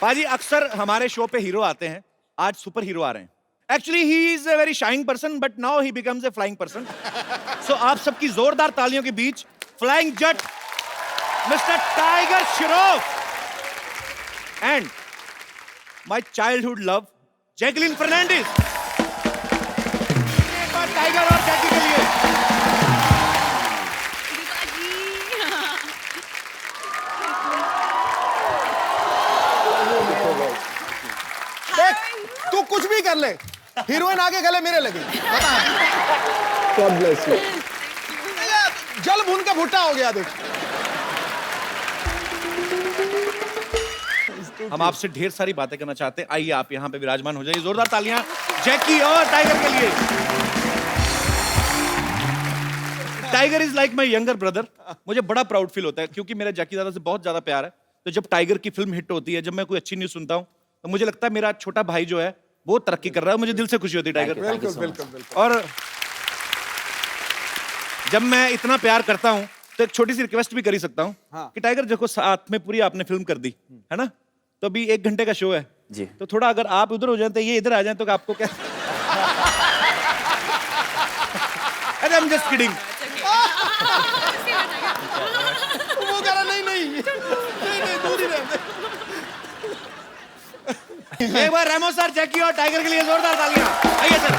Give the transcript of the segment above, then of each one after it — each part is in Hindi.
पाजी अक्सर हमारे शो पे हीरो आते हैं, आज सुपर हीरो आ रहे हैं. Actually he is a very shying person but now he becomes a flying person. So आप सबकी जोरदार तालियों के बीच flying Jatt mister Tiger Shroff and my childhood love Jacqueline Fernandez. एक बार टाइगर और जैकी के लिए. देख तू कुछ भी कर ले, हीरोइन आगे गले मेरे लगी. God bless you. जल भून के भुट्टा हो गया. देख हम आपसे ढेर सारी बातें करना चाहते हैं. आइए आप यहाँ पे विराजमान हो जाइए. जोरदार तालियां जैकी और टाइगर के लिए. Tiger is like my younger brother. मुझे बड़ा प्राउड फील होता है क्योंकि मेरा जैकी दादा से बहुत ज्यादा प्यार है. तो जब टाइगर की फिल्म हिट होती है, जब मैं कोई अच्छी न्यूज सुनता हूँ, तो मुझे लगता है मेरा छोटा भाई जो है वो तरक्की कर रहा है. मुझे दिल से खुशी होती है टाइगर. बिल्कुल बिल्कुल बिल्कुल. और जब मैं इतना प्यार करता हूँ तो एक छोटी सी रिक्वेस्ट भी कर ही सकता हूँ. हाँ. कि टाइगर देखो साथ में पूरी आपने फिल्म कर दी है ना, तो अभी 1 घंटे का शो है जी. तो थोड़ा अगर आप उधर हो जाए तो ये इधर आ जाए तो आपको क्या. अरे I'm just kidding. वो कह रहा नहीं नहीं नहीं दूर ही रह. एक बार रेमो सर जैकी और टाइगर के लिए जोरदार तालियां. आइए सर.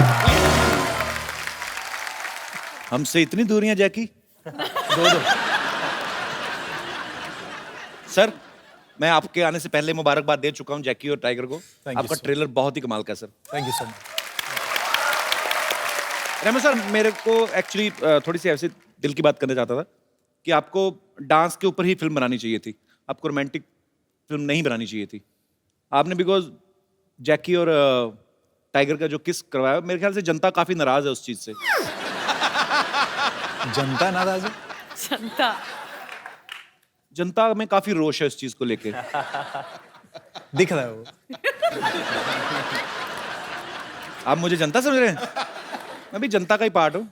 हमसे इतनी दूरियां जैकी. दो. सर मैं आपके आने से पहले मुबारकबाद दे चुका हूं जैकी और टाइगर को. आपका ट्रेलर बहुत ही कमाल का है sir. Thank you so much. Remo sir मेरे को एक्चुअली थोड़ी सी ऐसे दिल की बात करना चाहता था कि आपको डांस के ऊपर ही फिल्म बनानी चाहिए थी. आपको रोमांटिक फिल्म नहीं बनानी चाहिए थी. आपने बिकॉज जैकी और टाइगर का जो किस करवाया, मेरे ख्याल से जनता काफी नाराज है उस चीज से. जनता नाराज है. जनता में काफी रोष है इस चीज को लेके. दिख रहा है वो. आप मुझे जनता समझ रहे हैं? मैं भी जनता का ही पार्ट हूँ.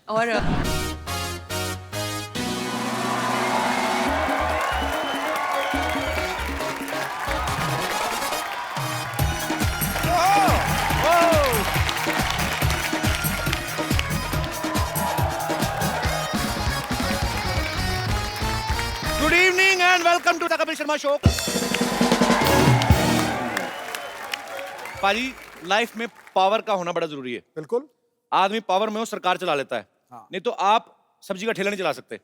और good evening and welcome to the Kapil Sharma show. पाजी लाइफ में पावर का होना बड़ा जरूरी है. बिल्कुल. आदमी पावर में हो सरकार चला लेता है. हाँ. नहीं तो आप सब्जी का ठेला नहीं चला सकते.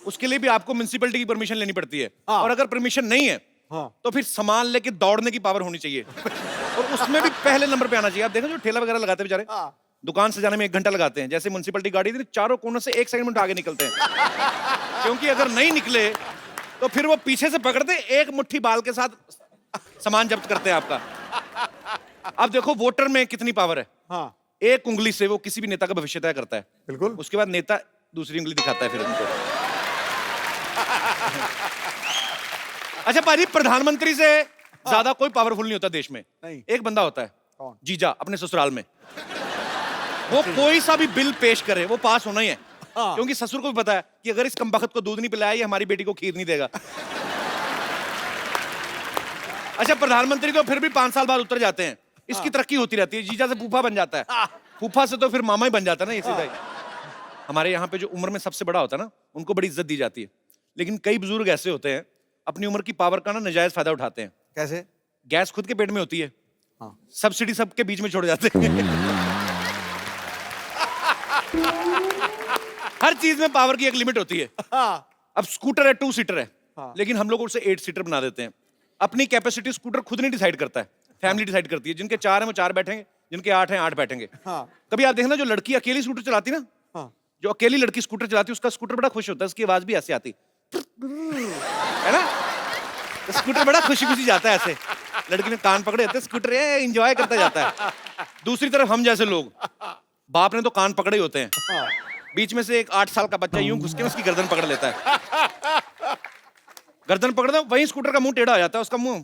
उसके लिए भी आपको म्युनिसिपैलिटी की परमिशन लेनी पड़ती है. हाँ. और अगर परमिशन नहीं है हाँ. तो फिर सामान लेके दौड़ने की पावर होनी चाहिए. और उसमें भी पहले नंबर पे आना चाहिए. आप देखो जो ठेला वगैरह लगाते हैं बेचारे, हाँ. दुकान से जाने में 1 घंटा लगाते हैं. जैसे म्युनिसिपैलिटी गाड़ी थी, चारों कोनों से 1 सेकंड में आगे निकलते हैं. क्योंकि अगर नहीं निकले तो फिर वो पीछे से पकड़ते, एक मुट्ठी बाल के साथ सामान जब्त करते हैं आपका. अब देखो वोटर में कितनी पावर है. हाँ. एक उंगली से वो किसी भी नेता का भविष्य तय करता है. बिल्कुल. उसके बाद नेता दूसरी उंगली दिखाता है फिर उनको. अच्छा पाजी, प्रधानमंत्री से ज्यादा कोई पावरफुल नहीं होता देश में. नहीं. एक बंदा होता है. कौन? जीजा अपने ससुराल में. वो कोई सा भी बिल पेश करे वो पास होना ही है. हाँ. क्योंकि ससुर को भी पता है कि अगर इस कमबख्त को दूध नहीं पिलाया ये हमारी बेटी को खीर नहीं देगा. अच्छा प्रधानमंत्री तो फिर भी 5 साल बाद उतर जाते हैं. इसकी तरक्की होती रहती है. जीजा से फूफा बन जाता है. फूफा से तो फिर मामा ही बन जाता है ना. ये सीधा ही. हमारे यहाँ पे जो उम्र में सबसे बड़ा होता है ना, उनको बड़ी इज्जत दी जाती है. लेकिन कई बुजुर्ग ऐसे होते हैं अपनी उम्र की पावर का ना नाजायज फायदा उठाते हैं. कैसे? गैस खुद के पेट में होती है. हाँ. सब्सिडी सबके बीच में छोड़ जाते हैं. हर चीज में पावर की एक लिमिट होती है. हाँ. अब स्कूटर है 2 सीटर है. हाँ. लेकिन हम लोग उसे 8 सीटर बना देते हैं. अपनी कैपेसिटी स्कूटर खुद नहीं डिसाइड करता है, फैमिली डिसाइड करती है. जिनके 4 हैं वो 4 बैठेंगे, जिनके 8 हैं 8 बैठेंगे. हाँ. कभी आप देखना जो लड़की अकेली स्कूटर चलाती ना, हाँ. जो अकेली लड़की स्कूटर चलाती है उसका स्कूटर बड़ा खुश होता है. उसकी आवाज भी ऐसे आती है ना. तो स्कूटर बड़ा खुशी खुशी जाता है ऐसे. लड़की ने कान पकड़े होते हैं, स्कूटर एंजॉय करता जाता है. दूसरी तरफ हम जैसे लोग, बाप ने तो कान पकड़े होते हैं, हाँ. बीच में से एक 8 साल का बच्चा यूं घुस के उसकी गर्दन पकड़ लेता है. गर्दन पकड़ दो वहीं स्कूटर का मुंह टेढ़ा हो जाता है. उसका मुंह,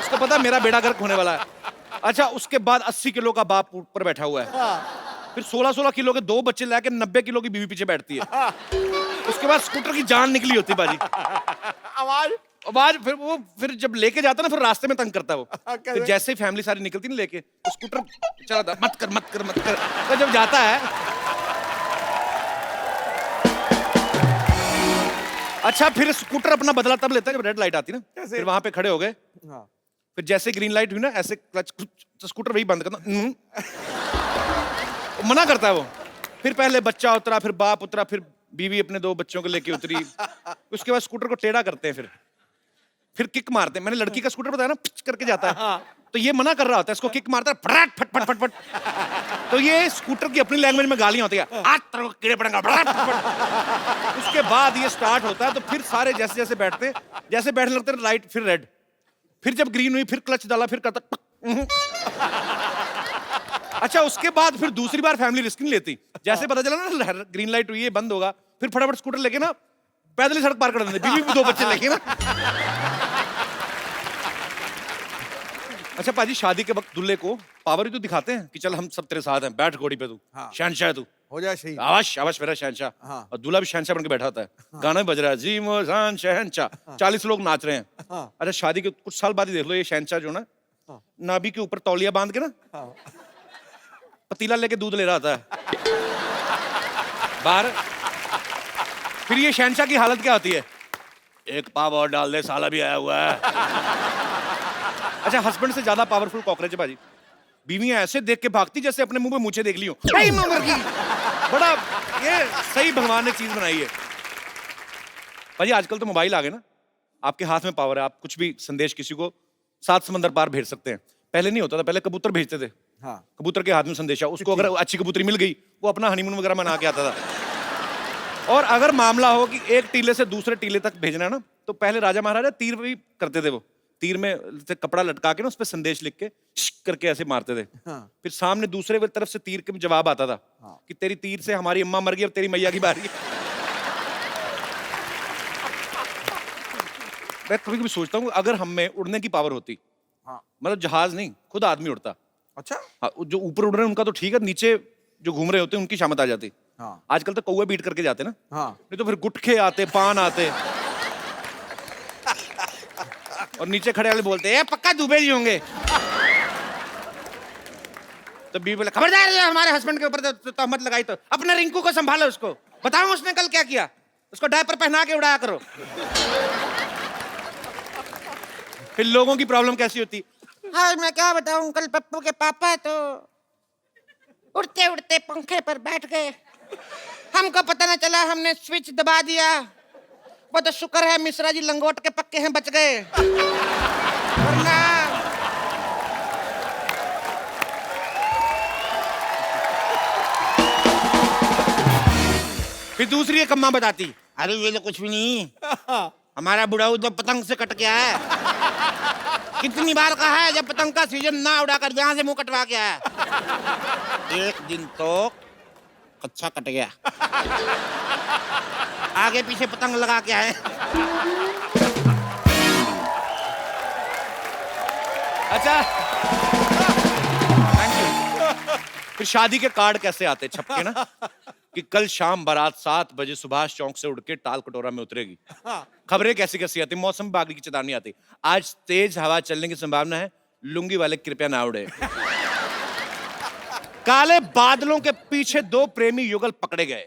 उसको पता मेरा बेड़ा गर्क होने वाला है. अच्छा उसके बाद 80 किलो का बाप ऊपर बैठा हुआ है. हाँ. फिर 16-16 किलो के 2 बच्चे लाके 90 किलो की बीवी पीछे बैठती है. उसके बाद स्कूटर की जान निकली होती बाजी. आवाज आवाज फिर जब लेके जाता ना फिर रास्ते में तंग करता है वो। कैसे? फिर जैसे ही फैमिली सारी निकलती ना लेके तो स्कूटर चला था, मत कर। तो जब जाता है अच्छा फिर स्कूटर अपना बदला तब लेता है जब रेड लाइट आती ना। कैसे? फिर वहां पे खड़े हो गए, हाँ। फिर जैसे ग्रीन लाइट हुई ना ऐसे क्लच तो स्कूटर वही बंद करना। मना करता है वो। फिर पहले बच्चा उतरा, फिर बाप उतरा, फिर बीवी अपने 2 बच्चों को लेके उतरी। उसके बाद स्कूटर को टेढ़ा करते हैं, फिर किक मारते हैं। मैंने लड़की का स्कूटर बताया ना, पिच करके जाता है। तो ये मना कर रहा होता है, इसको किक मारता है, फटाट फट फट फट फट। तो ये स्कूटर की अपनी लैंग्वेज में गालियां होती है, आज तेरे को कीड़े पड़ेंगे, फटाट फट फट। उसके बाद ये स्टार्ट होता है, तो फिर सारे जैसे जैसे बैठते, जैसे बैठने लगते हैं, लाइट फिर रेड, फिर जब ग्रीन हुई फिर क्लच डाला, फिर करता। अच्छा उसके बाद फिर दूसरी बार फैमिली रिस्क नहीं लेती। जैसे पता चला ना ग्रीन लाइट हुई है, बंद होगा, फिर फटाफट स्कूटर लेके ना पैदल ही सड़क पार कर देते, बीवी भी 2 बच्चे लेके ना। अच्छा पाजी, शादी के वक्त दूल्हे को पावर ही तो दिखाते हैं कि चल हम सब तेरे साथ हैं, बैठ घोड़ी पे तू, हाँ। शहंशाह है तू, हो जाए शहीद। आवाज आवाज मेरा शहंशाह। हाँ। और दूल्हा भी शहंशाह बन के बैठा होता है, गाना भी बज रहा है, जी मोजान शहंशाह, 40 लोग नाच रहे हैं। हाँ। अच्छा शादी के कुछ साल बाद ही देख लो, ये शहंशाह जो ना नाभि के ऊपर तौलिया बांध के ना पतीला लेके दूध ले रहा था बाहर। फिर ये शहंशाह की हालत क्या होती है, एक पाव और डाल दे, साला भी आया हुआ है। अच्छा हस्बैंड से ज्यादा पावरफुल कॉकरोच है भाजी। बीवियां ऐसे देख के भागती जैसे अपने मुंह पे मूछें देख ली हो। बड़ा ये सही भगवान ने चीज बनाई है भाजी। आजकल तो मोबाइल आ गए ना, आपके हाथ में पावर है, आप कुछ भी संदेश किसी को 7 समंदर पार भेज सकते हैं। पहले नहीं होता था, पहले कबूतर भेजते थे। हाँ। कबूतर के हाथ में संदेशा, उसको अगर अच्छी कबूतरी मिल गई वो अपना हनीमून वगैरह मना के आता था। और अगर मामला हो कि एक टीले से दूसरे टीले तक भेजना है ना, तो पहले राजा महाराजा तीर भी करते थे। वो तीर में से कपड़ा लटका के ना उस पर संदेश लिख के करके ऐसे मारते थे। हाँ। फिर सामने दूसरे तरफ से तीर के जवाब आता था कि तेरी तीर से हमारी अम्मा मर गई, अब तेरी मैया की बारी है। मैं कभी कभी सोचता हूँ अगर हम में उड़ने की पावर होती, हाँ। मतलब जहाज नहीं खुद आदमी उड़ता। अच्छा। हाँ, जो ऊपर उड़ रहे हैं उनका तो ठीक है, नीचे जो घूम रहे होते हैं उनकी शामत आ जाती। हाँ। आजकल तो कौवे बीट करके जाते ना। हाँ। नहीं तो फिर गुटखे आते, पान आते और नीचे खड़े वाले बोलते हैं पक्का दुबे जी होंगे। तो बीवी बोले खबरदार ये हमारे हस्बैंड के ऊपर तहमत लगाई तो अपने रिंकू को संभालो, उसको बताओ उसने कल क्या किया, उसको डायपर पहना के उड़ाया करो। फिर लोगों की प्रॉब्लम कैसी होती, हाँ मैं क्या बताऊं, कल पप्पू के पापा तो उड़ते उड़ते पंखे पर बैठ गए, हमको पता न चला, हमने स्विच दबा दिया। वो तो शुक्र है मिश्रा जी लंगोट के पक्के हैं, बच गए, वरना फिर दूसरी एक अम्मा बताती, अरे ये तो कुछ भी नहीं, हमारा बुढ़ाऊ तो पतंग से कट गया है, कितनी बार कहा है जब पतंग का सीजन ना उड़ाकर यहाँ से मुंह कटवा के आया, एक दिन तो कच्चा कट गया, आगे पीछे पतंग लगा के आए। अच्छा थैंक यू। फिर शादी के कार्ड कैसे आते छपके ना कि कल शाम बारात 7 बजे सुभाष चौक से उड़ के टाल कटोरा में उतरेगी। खबरें कैसी कैसी आती, मौसम विभाग की चेतावनी आती, आज तेज हवा चलने की संभावना है, लुंगी वाले कृपया ना उड़े। काले बादलों के पीछे 2 प्रेमी युगल पकड़े गए,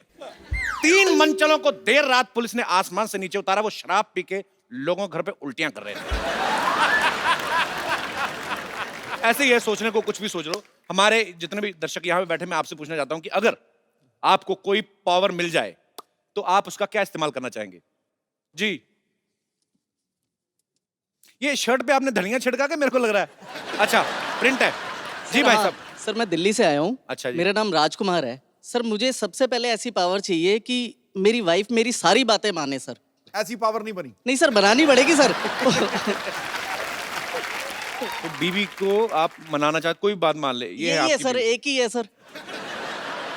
3 मंचलों को देर रात पुलिस ने आसमान से नीचे उतारा, वो शराब पी के लोगों के घर पे उल्टियां कर रहे थे। ऐसे ही है, सोचने को कुछ भी सोच लो। हमारे जितने भी दर्शक यहाँ पे बैठे, मैं आपसे पूछना चाहता हूं कि अगर आपको कोई पावर मिल जाए तो आप उसका क्या इस्तेमाल करना चाहेंगे? जी ये शर्ट पे आपने धनिया छिड़का के मेरे को लग रहा है, अच्छा प्रिंट है। जी भाई साहब। सर मैं दिल्ली से आया हूँ। अच्छा जी। मेरा नाम राजकुमार है सर। मुझे सबसे पहले ऐसी पावर चाहिए कि मेरी वाइफ मेरी सारी बातें माने सर। ऐसी पावर नहीं बनी। नहीं सर, बनानी पड़ेगी सर। तो बीवी को आप मनाना चाहते, कोई बात मान ले, ये है यही है आपकी सर, बीवी। एक ही है सर।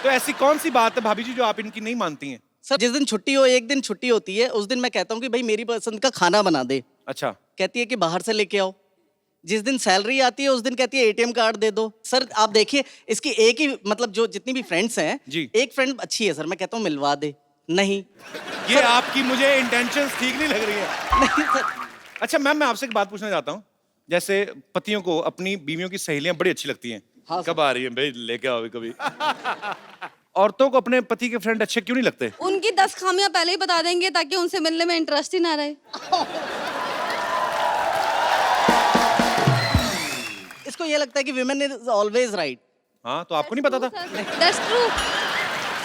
तो ऐसी कौन सी बात है भाभी जी जो आप इनकी नहीं मानती हैं? सर जिस दिन छुट्टी हो, एक दिन छुट्टी होती है, उस दिन मैं कहता हूँ कि भाई मेरी पसंद का खाना बना दे। अच्छा। कहती है कि बाहर से लेके आओ। जिस दिन सैलरी आती है उस दिन कहती है एटीएम कार्ड दे दो। सर आप देखिए, इसकी एक ही मतलब जो जितनी भी फ्रेंड्स हैं जी। एक फ्रेंड अच्छी है सर, मैं कहता हूँ मिलवा दे, नहीं ये आपकी मुझे इंटेंशंस ठीक नहीं लग रही है। नहीं सर। अच्छा मैम, मैं आपसे एक बात पूछना चाहता हूँ। जैसे पतियों को अपनी बीवियों की सहेलियां बड़ी अच्छी लगती हैं। हाँ, कब आ रही है भाई, लेके आओ कभी। औरतों को अपने पति के फ्रेंड अच्छे क्यों नहीं लगते? उनकी 10 खामियां पहले ही बता देंगे ताकि उनसे मिलने में इंटरेस्ट ही ना रहे। इसको ये लगता है कि विमेन इज ऑलवेज राइट। हाँ, तो आपको नहीं पता था? That's true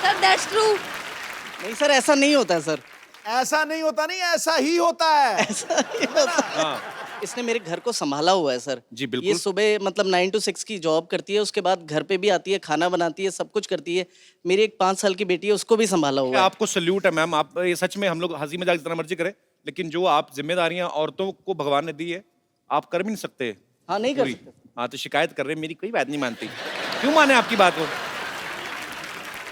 sir, that's true. नहीं सर, ऐसा नहीं होता है सर। ऐसा नहीं होता, नहीं ऐसा ही होता है। ऐसा नहीं होता। हाँ इसने मेरे घर को संभाला हुआ है सर। जी, बिल्कुल। ये सुबह मतलब 9 to 6 की जॉब करती है, उसके बाद घर पे भी आती है, खाना बनाती है, सब कुछ करती है। मेरी एक 5 साल की बेटी है, उसको भी संभाला हुआ है। आपको सल्यूट है मैम। आप ये सच में, हम लोग हंसी मजाक जितना मर्जी करें, लेकिन जो आप जिम्मेदारियां औरतों को भगवान ने दी है, आप कर भी नहीं सकते। हाँ, नहीं कर पूरी। सकते। हाँ, तो शिकायत कर रहे हैं, मेरी कोई बात नहीं मानती। क्यों माने आपकी बात को?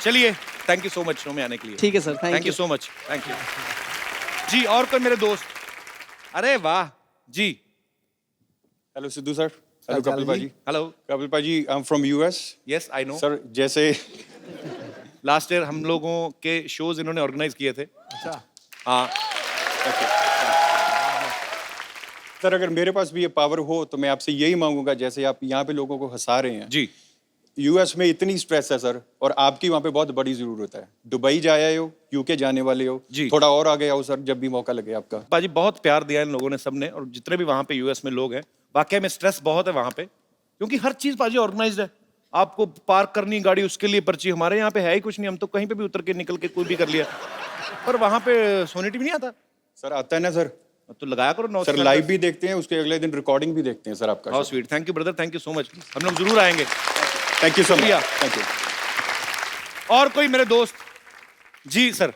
चलिए, thank you so much show में आने के लिए। ठीक है sir, thank you so much, thank you जी। और कोई मेरे दोस्त? अरे वाह जी। Hello Sidhu sir. Hello Kapil भाजी। हेलो। कपिल भाजी, I am from US. Yes I know sir, जैसे लास्ट ईयर हम लोगों के शोज इन्होंने ऑर्गेनाइज किए थे। अच्छा, हाँ। सर, अगर मेरे पास भी ये पावर हो तो मैं आपसे यही मांगूंगा, जैसे आप यहाँ पे लोगों को हंसा रहे हैं। जी। यूएस में इतनी स्ट्रेस है सर, और आपकी वहाँ पे बहुत बड़ी जरूरत है। दुबई जा आए हो, यूके जाने वाले हो, जी। थोड़ा और आगे आओ सर, जब भी मौका लगे आपका। बाजी बहुत प्यार दिया इन लोगों ने, सबने, और जितने भी वहाँ पे यूएस में लोग हैं, वाकई में स्ट्रेस बहुत है वहाँ पे, क्योंकि हर चीज बाजी ऑर्गेनाइज्ड है। आपको पार्क करनी गाड़ी, उसके लिए पर्ची। हमारे यहाँ पे है ही कुछ नहीं, हम तो कहीं पे भी उतर के निकल के कोई भी कर लिया। पर वहाँ पे सोनी टीवी नहीं आता। सर आता है ना सर। तो लगाया करो 9 सर लाइव भी देखते हैं, उसके अगले दिन रिकॉर्डिंग भी देखते हैं सर आपका। How sweet, thank you brother, thank you so much. हम लोग जरूर आएंगे। थैंक यू सो शुक्रिया। मच। Thank you. और कोई मेरे दोस्त? जी सर।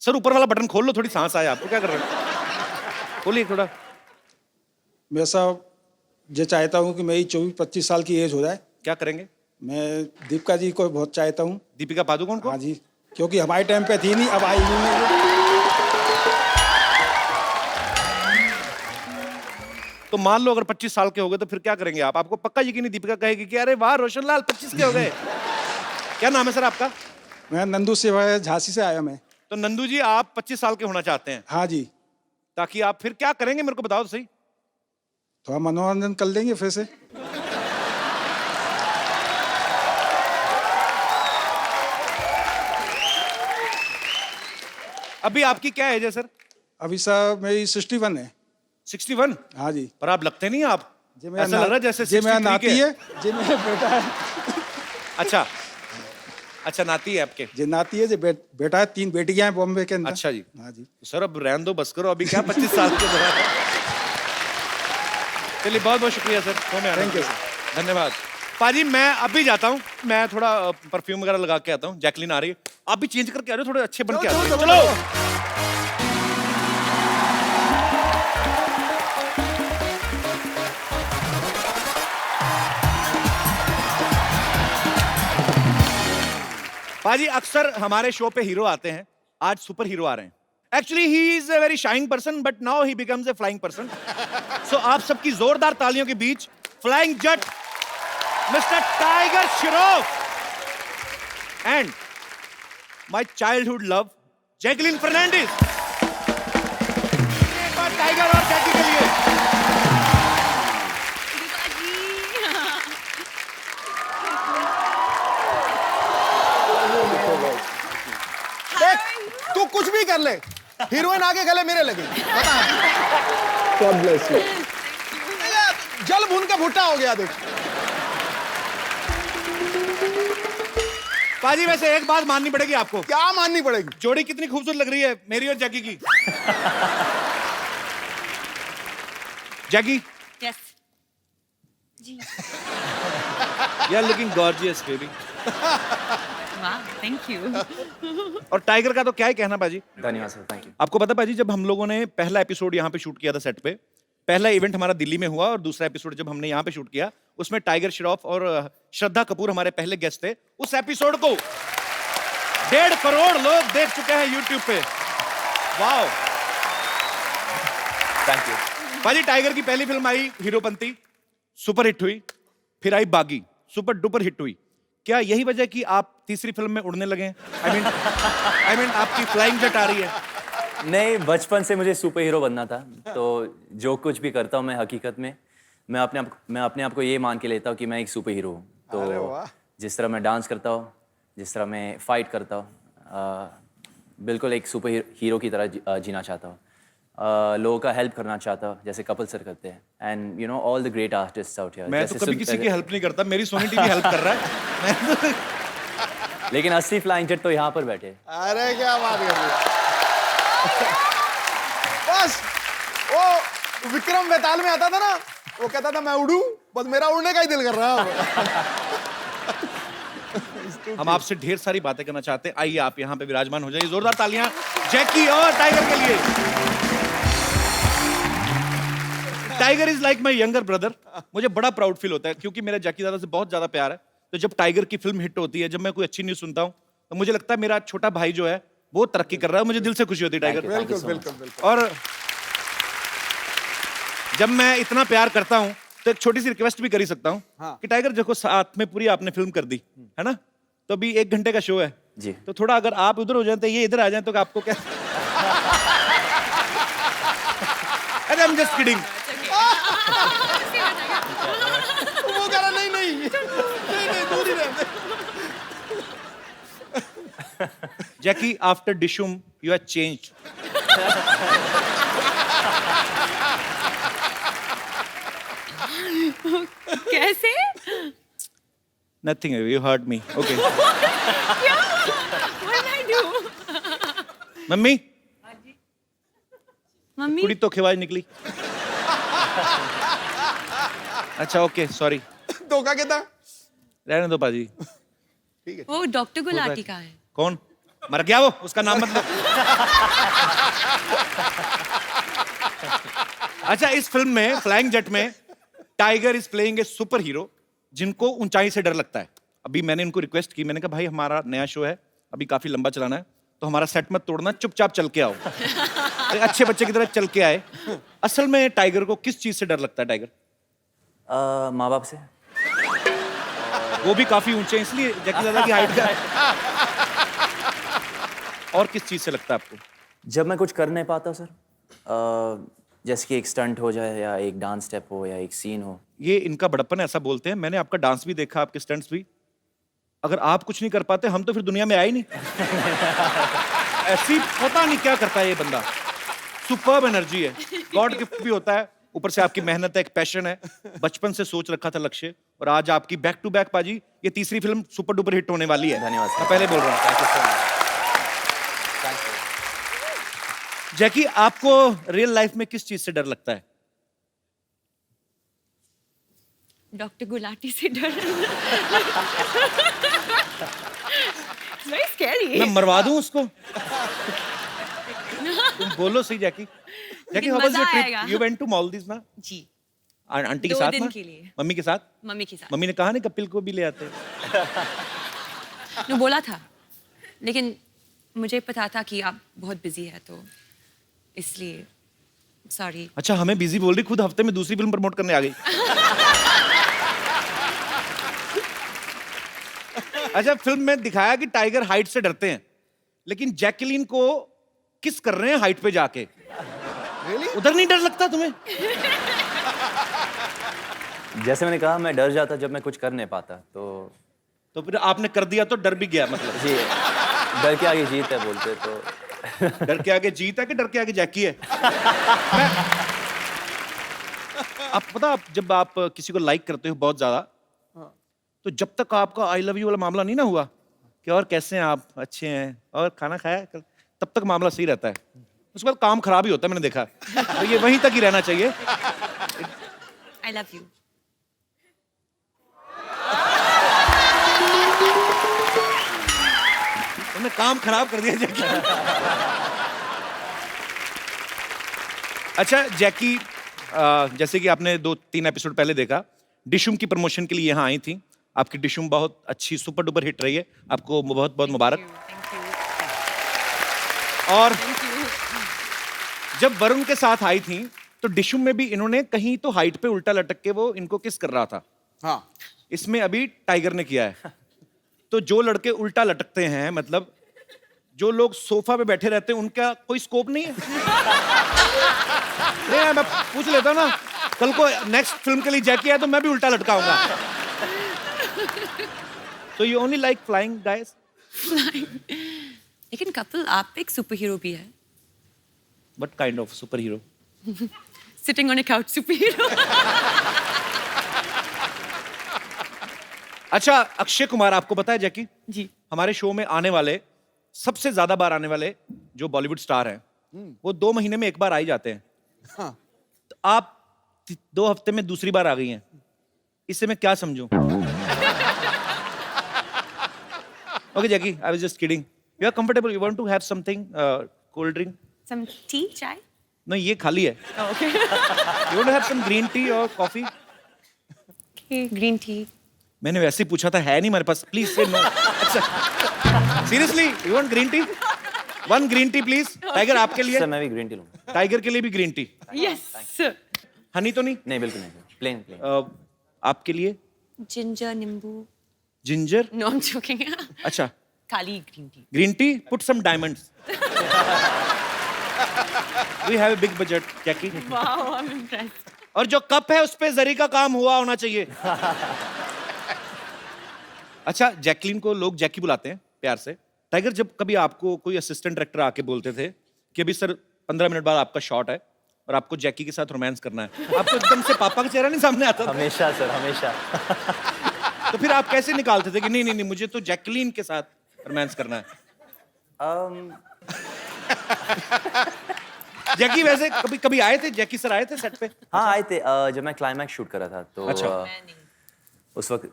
सर ऊपर वाला बटन खोल लो, थोड़ी सांस आए आपको। क्या कर रहे हैं? खोलिए थोड़ा। मैं साहब ये चाहता हूँ कि मेरी 24-25 साल की एज हो जाए। क्या करेंगे? मैं दीपिका जी को बहुत चाहता हूँ। दीपिका पादुकोण को? हाँ जी, क्योंकि हमारे टाइम पे थी नहीं, अब आई हुई है। तो मान लो अगर 25 साल के हो गए तो फिर क्या करेंगे आप? आपको पक्का यकीन नहीं दीपिका कहेगी कि अरे वाह रोशन लाल 25 के हो गए। क्या नाम है सर आपका? मैं नंदू से झांसी से आया मैं। तो नंदू जी, आप 25 साल के होना चाहते हैं, हाँ जी, ताकि आप फिर क्या करेंगे मेरे को बताओ तो सही। थोड़ा मनोरंजन कर लेंगे फिर से। अभी आपकी क्या एज है सर? अभी साहब मेरी 61 है। 61? हाँ जी। पर आप लगते नहीं आप, जी मेरा ऐसा लग रहा है जैसे जी मेरा 63 नाती के। है, जी मेरा बेटा है। अच्छा अच्छा, नाती है आपके? जी नाती है, जी बेटा है, 3 बेटियां हैं बॉम्बे के अंदर। अच्छा जी। हाँ जी। तो सर अब रहने दो, बस करो, अभी क्या 25 साल के हो। चलिए बहुत बहुत शुक्रिया सर, शो में आने Thank you, के लिए। धन्यवाद पाजी। मैं अभी जाता हूँ, मैं थोड़ा परफ्यूम वगैरह लगा के आता हूँ। जैकलीन आ रही है, आप भी चेंज करके आ रहे हो, थोड़े अच्छे बन के आ रहे हो। चलो पाजी, अक्सर हमारे शो पे हीरो आते हैं, आज सुपर हीरो आ रहे हैं। Actually he is a very shying person, but now he becomes a flying person. So आप सबकी जोरदार तालियों के बीच flying Jatt mister Tiger Shroff and my childhood love Jacqueline Fernandez. एक बार टाइगर और जैकी के लिए। देख, तू कुछ भी कर ले, हीरोइन आगे गले मेरे लगे। बता, God bless you. जल भून का भुट्टा हो गया। देख पाजी, वैसे एक बात माननी पड़ेगी आपको। क्या माननी पड़ेगी? जोड़ी कितनी खूबसूरत लग रही है मेरी और जैकी की। जैकी, यस जी। you are looking gorgeous, baby. वाह, थैंक यू। और टाइगर का तो क्या ही कहना पाजी। धन्यवाद सर, थैंक यू। आपको पता पाजी, जब हम लोगों ने पहला एपिसोड यहाँ पे शूट किया था सेट पे, पहला इवेंट हमारा दिल्ली में हुआ और दूसरा एपिसोड जब हमने यहाँ पे शूट किया, उसमें टाइगर श्रॉफ और श्रद्धा कपूर हमारे पहले गेस्ट थे। उस एपिसोड को 1.5 करोड़ लोग देख चुके हैं यूट्यूब पे। Wow, thank you. पाजी टाइगर की पहली फिल्म आई हीरोपंती, सुपर हिट हुई। फिर आई बागी, सुपर डुपर हिट हुई। क्या यही वजह कि आप तीसरी फिल्म में उड़ने लगे? आई मीन आपकी फ्लाइंग जेट आ रही है। नहीं, बचपन से मुझे सुपर हीरो बनना था, तो जो कुछ भी करता हूँ मैं हकीकत में मैं अपने आप को ये मान के लेता हूँ कि मैं एक सुपर हीरो हूँ। तो जिस तरह मैं डांस करता हूँ, जिस तरह मैं फाइट करता हूँ, बिल्कुल एक सुपर हीरो की तरह जीना चाहता हूँ। लोगों का हेल्प करना चाहता हूँ जैसे कपिल सर करते हैं, and you know all the great artists out here. मैं तो कभी किसी की हेल्प नहीं करता, मेरी सोनी टीवी हेल्प कर रहा है। लेकिन असली फ्लाइंग जेट तो यहाँ पर बैठे। अरे क्या बात कर रही है। बस वो विक्रम बेताल में आता था ना, वो कहता था मैं उड़ूं, बस मेरा उड़ने का ही दिल कर रहा है। हम आपसे ढेर सारी बातें करना चाहते हैं, आइए आप यहाँ पे विराजमान हो जाइए। जोरदार तालियां जैकी और टाइगर के लिए। Tiger is like my younger brother. मुझे बड़ा प्राउड फील होता है क्योंकि मेरा जैकी दादा से बहुत ज्यादा प्यार है। तो जब टाइगर की फिल्म हिट होती है, जब मैं कोई अच्छी न्यूज सुनता हूँ, तो मुझे लगता है मेरा छोटा भाई जो है वो तरक्की कर रहा है, मुझे दिल से खुशी होती है टाइगर। बिल्कुल बिल्कुल बिल्कुल। और जब मैं इतना प्यार करता हूँ तो एक छोटी सी रिक्वेस्ट भी कर ही सकता हूँ कि टाइगर देखो साथ में पूरी आपने फिल्म कर दी है ना, तो अभी 1 घंटे का शो है जी, तो थोड़ा अगर आप उधर हो जाए तो ये इधर आ जाए तो आपको क्या। अरे I'm just kidding। वो कह रहा नहीं नहीं नहीं दूर ही रहते। जैकी आफ्टर डिशुम यू हैव चेंज्ड। कैसे? Nothing, you heard me. Okay. What did I do? Mummy mummy कुड़ी तो खिवाज निकली। अच्छा ओके सॉरी, धोखा कहता रहने दो पाजी। वो डॉक्टर गुलाटी का है। कौन मर गया वो, उसका नाम मत लो। अच्छा इस फिल्म में फ्लाइंग जेट में tiger is playing a super hero जिनको ऊंचाई से डर लगता है। अभी मैंने इनको रिक्वेस्ट की, मैंने कहा भाई हमारा नया शो है, अभी काफी लंबा चलाना है, तो हमारा सेट मत तोड़ना, चुपचाप चल के आओ। एक अच्छे बच्चे की तरह चल के आए। असल में टाइगर को किस चीज से डर लगता है टाइगर? माँ बाप से। वो भी काफी ऊंचे हैं इसलिए जैकी दादा की हाइट का। और किस चीज से लगता है आपको? जब मैं कुछ कर नहीं पाता सर, जैसे कि एक स्टंट हो जाए या एक डांस स्टेप हो या एक सीन हो। ये इनका बड़प्पन है, ऐसा बोलते हैं। मैंने आपका डांस भी देखा, आपके स्टंट्स भी। अगर आप कुछ नहीं कर पाते हम तो फिर दुनिया में आए ही नहीं। ऐसी पता नहीं क्या करता है ये बंदा। सुपर्ब एनर्जी है, गॉड गिफ्ट भी होता है, ऊपर से आपकी मेहनत है, एक पैशन है, बचपन से सोच रखा था लक्ष्य, और आज आपकी बैक टू बैक पाजी ये तीसरी फिल्म सुपर डुपर हिट होने वाली है। धन्यवाद सर। मैं पहले बोल रहा हूँ। जैकी आपको रियल लाइफ में किस चीज से डर लगता है? डॉक्टर गुलाटी से डर। Very scary. मैं मरवा दूं उसको? तुम बोलो सही जैकी। जैकी हाउ वाज योर मजा ट्रिप? आएगा। यू वेंट टू मालदीव्स ना? जी, आंटी के 2 साथ दिन ना? के लिए। मम्मी के साथ? मम्मी के साथ। मम्मी ने कहा नहीं कपिल को भी ले आते? ने बोला था, लेकिन मुझे पता था कि आप बहुत बिजी है, तो इसलिए सॉरी। अच्छा हमें बिजी बोल रही, खुद हफ्ते में दूसरी फिल्म प्रमोट करने आ गई। अच्छा फिल्म में दिखाया कि टाइगर हाइट से डरते हैं, लेकिन जैकलीन को किस कर रहे हैं हाइट पे जाके। उधर नहीं डर लगता तुम्हें? जैसे मैंने कहा मैं डर जाता जब मैं कुछ कर नहीं पाता, तो फिर आपने कर दिया तो डर भी गया मतलब। जी, डर के आगे जीत है बोलते तो। डर के आगे जीत है कि डर के आगे जैकी है? आप पता जब आप किसी को लाइक करते हो बहुत ज्यादा, तो जब तक आपका आई लव यू वाला मामला नहीं ना हुआ कि और कैसे हैं आप, अच्छे हैं और खाना खाया, तब तक मामला सही रहता है। उसके बाद काम खराब ही होता है, मैंने देखा। तो ये वहीं तक ही रहना चाहिए। I love you. तुमने काम खराब कर दिया जैकी। अच्छा जैकी, जैसे कि आपने 2-3 एपिसोड पहले देखा, डिशुम की प्रमोशन के लिए यहाँ आई थी। आपकी डिशुम बहुत अच्छी सुपर डुपर हिट रही है, आपको बहुत बहुत मुबारक। और जब वरुण के साथ आई थी तो डिशुम में भी इन्होंने कहीं तो हाइट पे उल्टा लटक के वो इनको किस कर रहा था। हाँ। इसमें अभी टाइगर ने किया है। तो जो लड़के उल्टा लटकते हैं, मतलब जो लोग सोफा पे बैठे रहते हैं उनका कोई स्कोप नहीं है? नहीं, मैं पूछ लेता हूँ ना, कल को नेक्स्ट फिल्म के लिए जैकी है तो मैं भी उल्टा लटकाऊंगा। तो you only like flying guys? लेकिन कपिल, आप एक सुपर हीरो भी है। What kind of super hero? Sitting on a couch super hero. अच्छा, अक्षय कुमार, आपको पता है जैकी, जी। हमारे शो में आने वाले, सबसे ज्यादा बार आने वाले जो बॉलीवुड स्टार हैं, वो 2 महीने में एक बार आ ही जाते हैं। हाँ। तो आप 2 हफ्ते में दूसरी बार आ गई हैं, इससे मैं क्या समझूं? Okay Jackie, I was just kidding. You are comfortable? You want to have something, cold drink? Some tea, chai? नहीं, ये खाली है। Okay. You want to have some green tea और कॉफी? Okay, green tea. मैंने वैसे ही पूछा था, है नहीं हमारे पास, प्लीज से नो। अच्छा, seriously, you want green tea? 1 green tea please. Tiger, आपके लिए? सर मैं भी ग्रीन टी लूँगा। टाइगर के लिए भी green tea. Yes sir. Honey तो नहीं? नहीं, बिल्कुल नहीं, प्लेन प्लेन। आपके लिए? जिंजर, नींबू। Ginger? No, I am joking. अच्छा, खाली green tea. Green tea, put some diamonds. We have a big budget, Jackie. Wow, I am impressed. और जो कप है उस पे जरी का काम हुआ होना चाहिए। अच्छा, जैकलीन को लोग जैकी बुलाते हैं प्यार से। टाइगर, जब कभी आपको कोई असिस्टेंट डायरेक्टर आके बोलते थे कि अभी सर 15 मिनट बाद आपका शॉट है और आपको जैकी के साथ रोमांस करना है, आपको एकदम से पापा का चेहरा नहीं सामने आता था? हमेशा सर, हमेशा। तो फिर आप कैसे निकालते थे कि नहीं नहीं नहीं, मुझे तो जैकलीन के साथ रोमांस करना है? जैकी, वैसे कभी कभी आए थे, जैकी सर आए थे सेट पे? हाँ आए थे, जब मैं क्लाइमैक्स शूट कर रहा था तो अच्छा। उस वक्त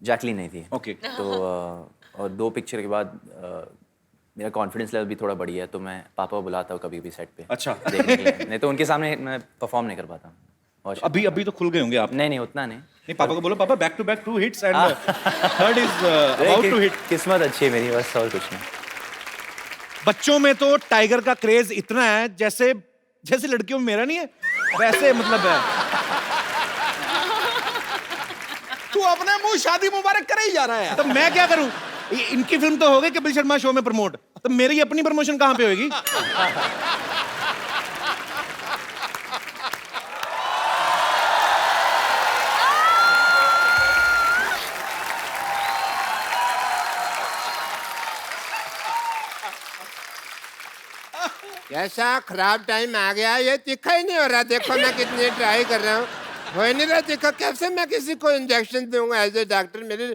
जैकलीन नहीं थी। ओके। तो और 2 पिक्चर के बाद मेरा कॉन्फिडेंस लेवल भी थोड़ा बढ़ी है, तो मैं पापा को बुलाता हूँ कभी भी सेट पे। अच्छा। देखने के लिए। नहीं तो उनके सामने मैं परफॉर्म नहीं कर पाता। और अभी अभी तो खुल गए होंगे आप? नहीं नहीं, उतना नहीं। नहीं, पापा को बोलो, पापा back to back 2 hits and third is about to hit. किस्मत अच्छी है मेरी, बस और कुछ नहीं। बच्चों में तो टाइगर का क्रेज इतना है जैसे जैसे लड़कियों में मेरा नहीं है, वैसे मतलब है। तू अपने मुंह शादी मुबारक करे ही जा रहा है यार। तो मैं क्या करूं? इनकी फिल्म तो हो गई कपिल शर्मा शो में प्रमोट, तो मेरी अपनी प्रमोशन कहां पे होगी? ऐसा खराब टाइम आ गया, ये तीखा ही नहीं हो रहा। देखो मैं कितनी ट्राई कर रहा हूँ, हो ही नहीं रहा तीखा। कैसे मैं किसी को इंजेक्शन दूंगा एज ए डॉक्टर? मेरी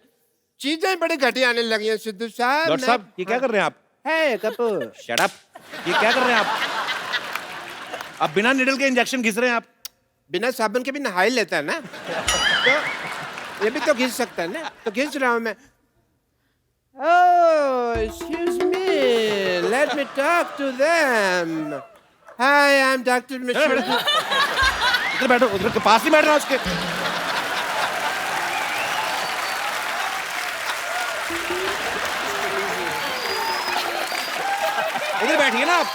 चीजें बड़ी घटी आने लगी हैं सिद्धू साहब। डॉक्टर साहब, ये क्या कर रहे हैं आप? है कपूर, शट अप। ये क्या कर रहे हैं आप? आप बिना निडल के इंजेक्शन घिस रहे हैं आप। बिना साबुन के भी नहा ही लेता है ना, तो ये भी तो घिस सकता है ना, तो घिस रहा हूँ मैं। Oh, excuse me. Let me talk to them. Hi, I'm Dr. Mishra. इधर बैठो, उधर के पास नहीं बैठ रहा उसके। इधर बैठिए ना आप।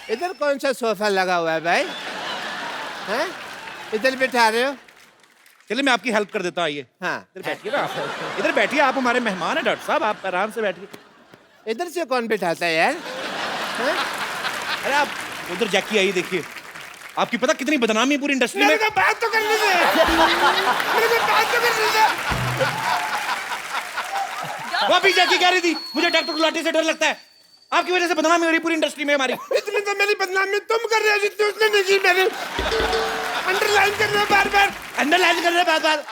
इधर कौन सा सोफा लगा हुआ है भाई? हैं? इधर बिठा रहे हो? चलिए मैं आपकी हेल्प कर देता हूँ, आइए। हाँ। इधर बैठिए ना आप। इधर बैठिए, आप हमारे मेहमान हैं डॉक्टर साहब, आप आराम से बैठिए। इधर से कौन बिठाता है यार? हैं? अरे आप उधर जैकी आई, देखिए आपकी पता कितनी बदनामी है पूरी इंडस्ट्री में। मेरे को बात तो करने दे। मेरे को बात तो करने दे। वो अभी जैकी कह रही थी मुझे डॉक्टर गुलाटी से डर लगता है, आपकी वजह से बदनामी हो रही पूरी इंडस्ट्री में हमारी। इतनी तो मेरी बदनामी तुम कर रहे हो जितनी उसने नहीं की। मेरी अंडरलाइन कर रहे हो बार बार, अंडरलाइन कर रहे हैं बार बार।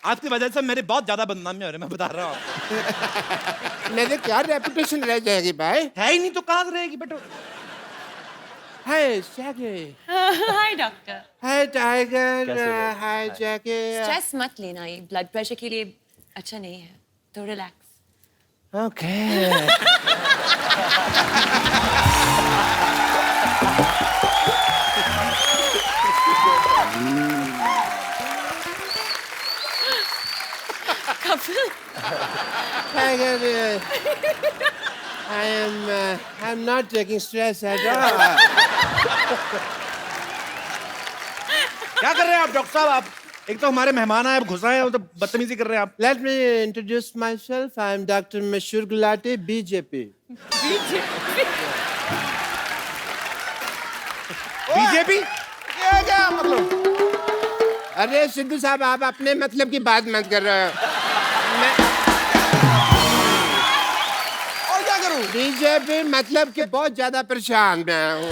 आपकी वजह से मेरे बहुत ज्यादा बदनामी हो रही है, मैं बता रहा हूँ। मेरी क्या रेपुटेशन रह जाएगी भाई? है ही नहीं तो कहाँ से रहेगी बेटो? Hi Jackie. Hi doctor. Hi Tiger. Hi Jackie. Stress मत लेना, ये ब्लड प्रेशर के लिए अच्छा नहीं है, तो relax. Okay. Tiger, I'm not taking stress at all. क्या कर रहे हैं आप डॉक्टर साहब? आप एक तो हमारे मेहमान आए, अब घुस आए, तो बदतमीजी कर रहे हैं आप। Let me introduce myself. I am Dr. Mashur Gulati, BJP. BJP क्या क्या मतलब? अरे सिद्धू साहब, आप अपने मतलब की बात मत कर रहे हो। मैं और क्या करूं? बीजेपी मतलब कि बहुत ज्यादा परेशान मैं हूँ।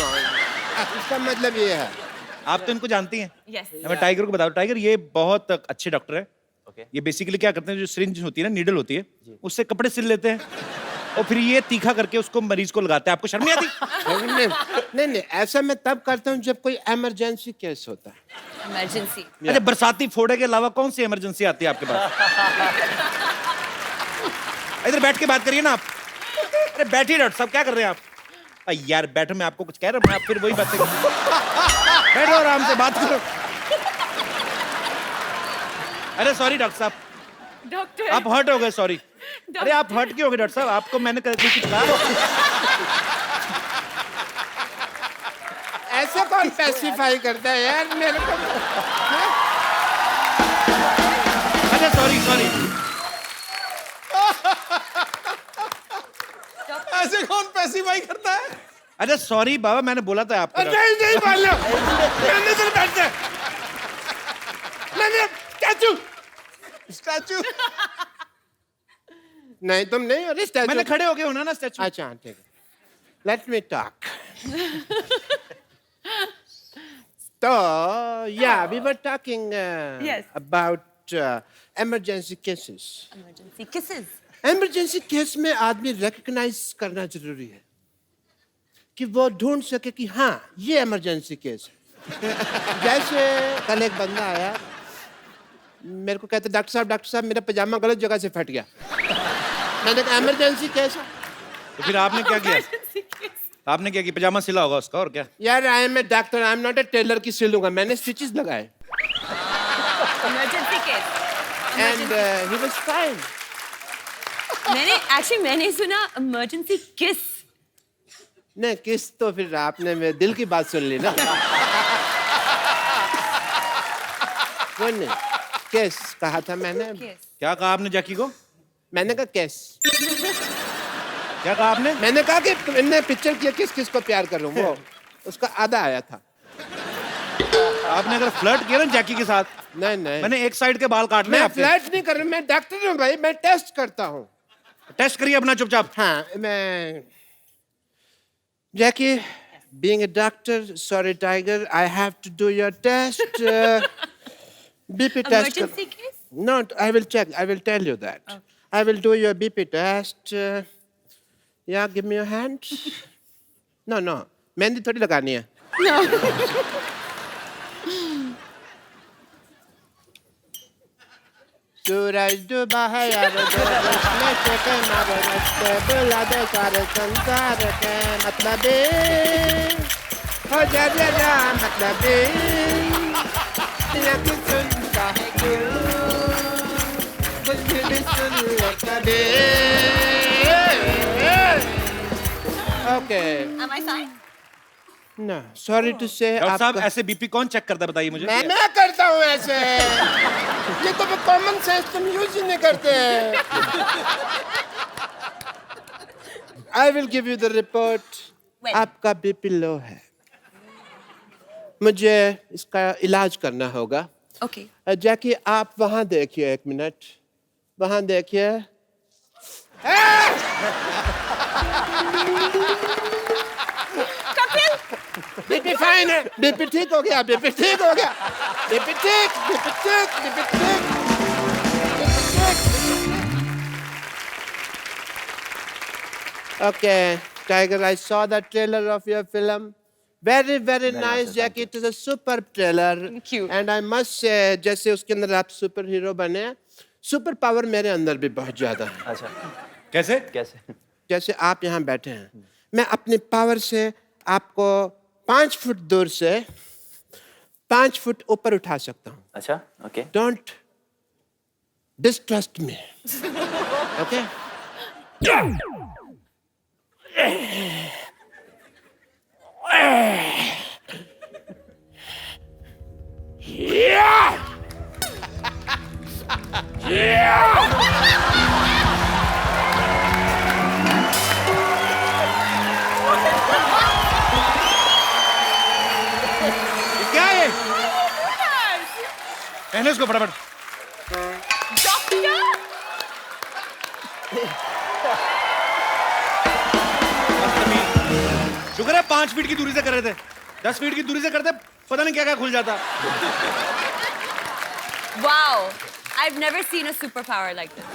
इसका मतलब ये है। आप तो इनको जानती हैं। Yes. मैं टाइगर को बता दूं, टाइगर ये बहुत अच्छे डॉक्टर है। Okay. ये बेसिकली क्या करते हैं, जो सिरिंज होती है ना, नीडल होती है, उससे कपड़े सिल लेते हैं और फिर ये तीखा करके उसको मरीज को लगाते हैं। आपको शर्म नहीं आती? नहीं नहीं, ऐसा मैं तब करता हूँ जब कोई इमरजेंसी केस होता है। Emergency. अच्छा, बरसाती फोड़े के अलावा कौन सी इमरजेंसी आती है आपके पास? इधर बैठ के बात करिए ना आप। अरे बैठिए डॉक्टर साहब, क्या कर रहे हैं आप? यार बैठो, मैं आपको कुछ कह रहा हूँ, आप फिर वही बातें बैठो, आराम से बात करो। अरे सॉरी डॉक्टर साहब, Doctor. आप हर्ट हो गए, सॉरी। अरे आप हर्ट क्यों हो गए डॉक्टर साहब? आपको मैंने कुछ कहा? ऐसा कौन स्पेसिफाई करता है यार मेरे को? अच्छा सॉरी सॉरी। ऐसे कौन पैसिफाई करता है? अच्छा सॉरी बाबा, मैंने बोला था आपको। नहीं नहीं बोलो, मैंने तो बैठ जा। मैंने स्टैचू स्टैचू नहीं, तुम नहीं हो रे स्टैचू। मैंने खड़े हो गए होना ना स्टैचू। अच्छा ठीक है, लेट मी टॉक। तो या we were talking Yes. About emergency cases. Emergency kisses. Emergency case में आदमी रिकग्नाइज करना जरूरी है कि वो ढूंढ सके कि हाँ ये इमरजेंसी केस है। जैसे कल एक बंदा आया, मेरे को कहते डॉक्टर साहब मेरा पजामा गलत जगह से फट गया। मैंने कहा इमरजेंसी केस है। तो फिर आपने क्या किया? Emergency kiss. आपने क्या किया? पजामा सिला होगा उसका, और क्या? यार I am a doctor, I am not a tailor की सिलूंगा। मैंने स्टिचेस लगाए Emergency kiss. And he was fine. मैंने सुना emergency kiss. नहीं किस तो फिर आपने मेरे दिल की बात सुन ली ना। वो नहीं, केस कहा था मैंने। Kiss. क्या कहा आपने जैकी को? मैंने कहा केस। क्या कहा आपने? मैंने कहा कि मैंने पिक्चर किया किस किस को प्यार करूं, वो उसका आधा आया था। आपने अगर फ्लर्ट किया ना जैकी के साथ, नहीं नहीं, मैंने एक साइड के बाल काटने मैं आपके। फ्लर्ट नहीं कर रहा, मैं डॉक्टर हूँ भाई, मैं टेस्ट करता हूँ। टेस्ट करिए अपना चुपचाप। हाँ मैं जैकी, being a doctor, sorry tiger, I have to do your test. BP test. Emergency kiss. No, I will check. I will tell you that. I will do your BP test. Yeah, give me your hand. No, no. Mehndi थोड़ी लगानी है। सूरज डूबा है यार, बुला दे सारे संसार के मतलब हो जा मतलब सुनता है क्यों कुछ भी सुन ले कभी। Okay Am I fine? ना, सॉरी टू से डॉक्टर साहब, आप ऐसे बीपी कौन चेक करता है, बताइए मुझे। मैं करता हूँ ऐसे। ये तो कॉमन सेंस तुम यूज ही नहीं करते। I will give you the report. When? आपका बीपी लो है, मुझे इसका इलाज करना होगा। Okay. जैकी आप वहां देखिए, एक मिनट वहां देखिए। बीपी फाइन है, बीपी ठीक हो गया, बीपी ठीक हो गया, बीपी ठीक, बीपी ठीक, बीपी ठीक, बीपी ठीक। Okay, Tiger, I saw the trailer of your film. Very, very nice, Jackie. It is a superb trailer. Thank you. And I must say, जैसे उसके अंदर आप सुपर हीरो बने, सुपर पावर मेरे अंदर भी बहुत ज्यादा है। अच्छा, कैसे? कैसे? जैसे आप यहाँ बैठे हैं, मैं अपनी पावर से आपको 5 फुट दूर से 5 फुट ऊपर उठा सकता हूँ। अच्छा, okay. Don't distrust me, okay? ये क्या है ये? पहने इसको फटाफट। बदतमीज। शुक्र है 5 फीट की दूरी से कर रहे थे, 10 फीट की दूरी से करते पता नहीं क्या क्या खुल जाता। Wow, I've never seen a superpower like this.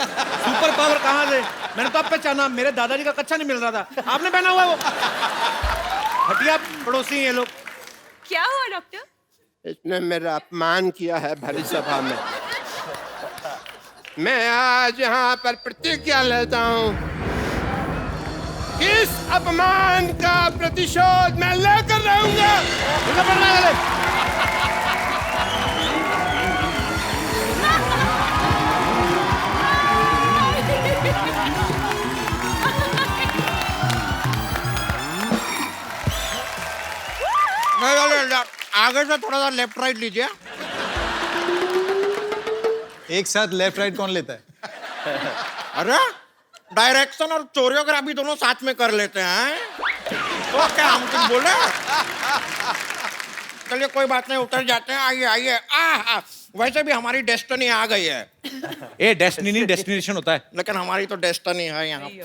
Super power कहाँ से? मैंने तो अब पहचाना, मेरे दादाजी का कच्चा नहीं मिल रहा था, आपने पहना हुआ है वो। हटिया पड़ोसी हैं ये लोग। क्या हुआ डॉक्टर? इसने मेरा अपमान किया है भरी सभा में। मैं आज यहाँ पर प्रतिज्ञा लेता हूँ, इस अपमान का प्रतिशोध मैं लेकर रहूंगा। आगे से थोड़ा सा लेफ्ट राइट लीजिए। एक साथ लेफ्ट राइट कौन लेता है? अरे डायरेक्शन और कोरियोग्राफी दोनों साथ में कर लेते हैं। तो क्या हम कुछ बोले? चलिए कोई बात नहीं, उतर जाते हैं। आइए आइए। वैसे भी हमारी डेस्टिनी आ गई है। ए डेस्टिनी नहीं, डेस्टिनेशन होता है। लेकिन हमारी तो डेस्टिनी है यहाँ पर।